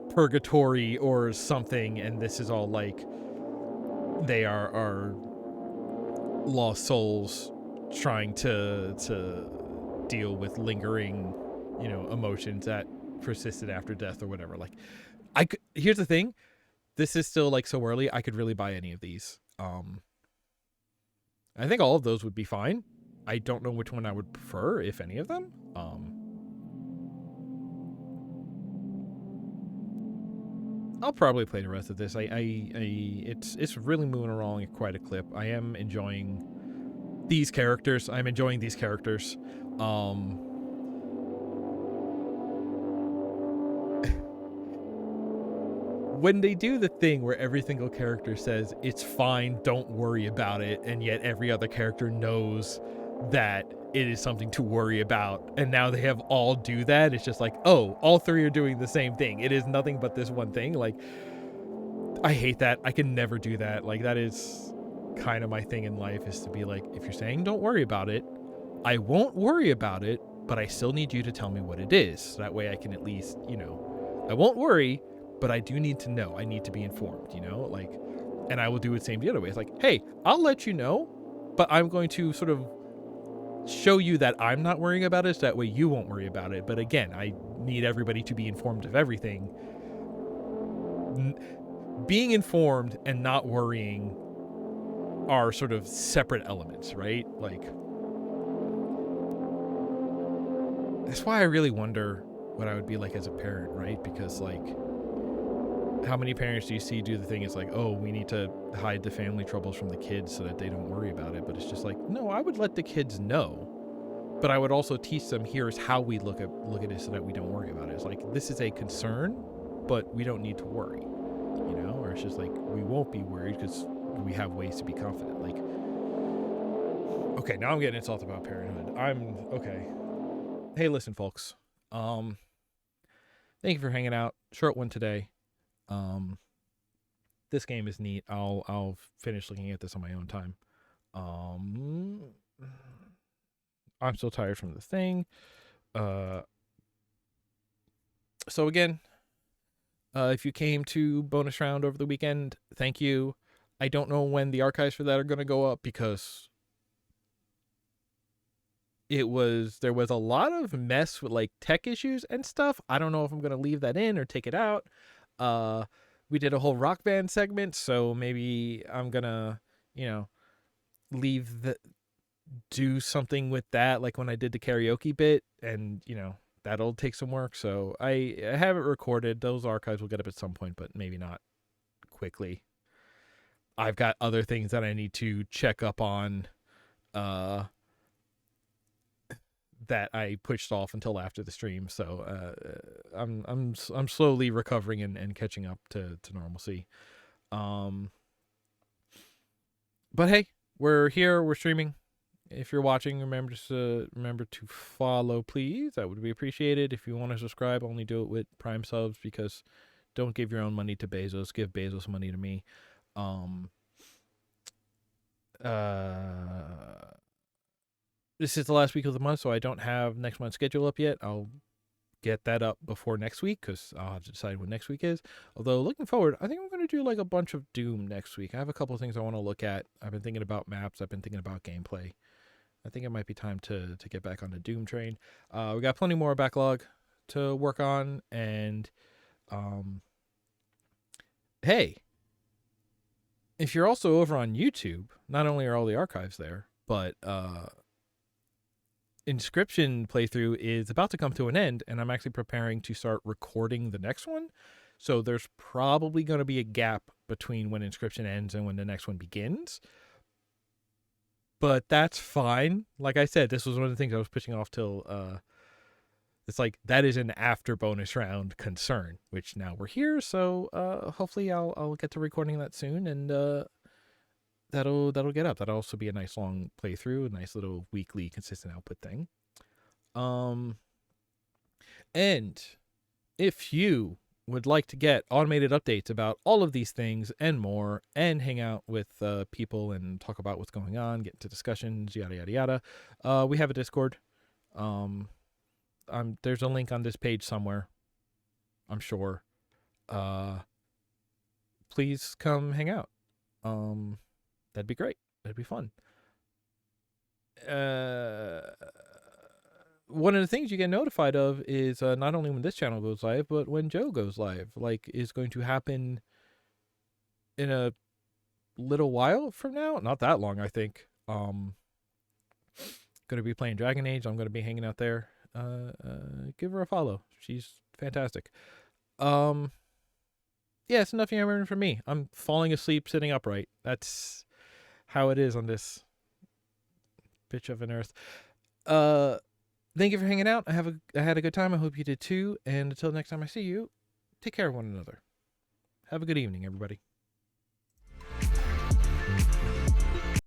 purgatory or something, and this is all like they are lost souls trying to deal with lingering, you know, emotions that persisted after death or whatever. Like, here's the thing, this is still like so early, I could really buy any of these. I think all of those would be fine. I don't know which one I would prefer, if any of them. I'll probably play the rest of this. It's really moving along at quite a clip. I am enjoying these characters. I'm enjoying these characters. When they do the thing where every single character says, it's fine, don't worry about it, and yet every other character knows that it is something to worry about. And now they have all do that. It's just like, oh, all three are doing the same thing. It is nothing but this one thing. Like, I hate that. I can never do that. Like, that is kind of my thing in life, is to be like, if you're saying don't worry about it, I won't worry about it, but I still need you to tell me what it is. So that way I can at least, I won't worry, but I do need to know. I need to be informed, like, and I will do the same the other way. It's like, hey, I'll let you know, but I'm going to sort of show you that I'm not worrying about it, so that way you won't worry about it. But again, I need everybody to be informed of everything. Being informed and not worrying are sort of separate elements, right? Like, that's why I really wonder what I would be like as a parent, right? Because, like, how many parents do you see do the thing? It's like, oh, we need to hide the family troubles from the kids so that they don't worry about it. But it's just like, no, I would let the kids know, but I would also teach them, here's how we look at it so that we don't worry about it. It's like, this is a concern, but we don't need to worry, or it's just like, we won't be worried because we have ways to be confident. Like, okay, now I'm getting insulted about parenthood. Okay. Hey, listen, folks. Thank you for hanging out. Short one today. This game is neat. I'll finish looking at this on my own time. I'm still tired from the thing. So again, if you came to bonus round over the weekend, thank you. I don't know when the archives for that are going to go up, because there was a lot of mess with like tech issues and stuff. I don't know if I'm going to leave that in or take it out. We did a whole Rock Band segment, so maybe I'm going to, do something with that, like when I did the karaoke bit, and, that'll take some work. So I have it recorded. Those archives will get up at some point, but maybe not quickly. I've got other things that I need to check up on, that I pushed off until after the stream. So I'm slowly recovering and catching up to normalcy. But hey, we're here. We're streaming. If you're watching, remember to follow, please. That would be appreciated. If you want to subscribe, only do it with Prime subs, because don't give your own money to Bezos. Give Bezos money to me. This is the last week of the month, so I don't have next month's schedule up yet. I'll get that up before next week, because I'll have to decide what next week is. Although, looking forward, I think I'm going to do like a bunch of Doom next week. I have a couple of things I want to look at. I've been thinking about maps. I've been thinking about gameplay. I think it might be time to get back on the Doom train. We got plenty more backlog to work on, and hey, if you're also over on YouTube, not only are all the archives there, but Inscription playthrough is about to come to an end, and I'm actually preparing to start recording the next one. So there's probably going to be a gap between when Inscription ends and when the next one begins. But that's fine. Like I said, this was one of the things I was pushing off till it's like, that is an after bonus round concern, which now we're here. So hopefully I'll get to recording that soon, and that'll get up. That'll also be a nice long playthrough, a nice little weekly consistent output thing. And if you would like to get automated updates about all of these things and more, and hang out with people and talk about what's going on, get into discussions, yada yada yada, we have a Discord. There's a link on this page somewhere, I'm sure. Please come hang out. That'd be great. That'd be fun. One of the things you get notified of is not only when this channel goes live, but when Joe goes live. Like, is going to happen in a little while from now. Not that long, I think. Going to be playing Dragon Age. I'm going to be hanging out there. Give her a follow. She's fantastic. Yeah, it's enough yammering for me. I'm falling asleep sitting upright. That's how it is on this bitch of an earth. Thank you for hanging out. I had a good time. I hope you did too. And until next time I see you, take care of one another. Have a good evening, everybody.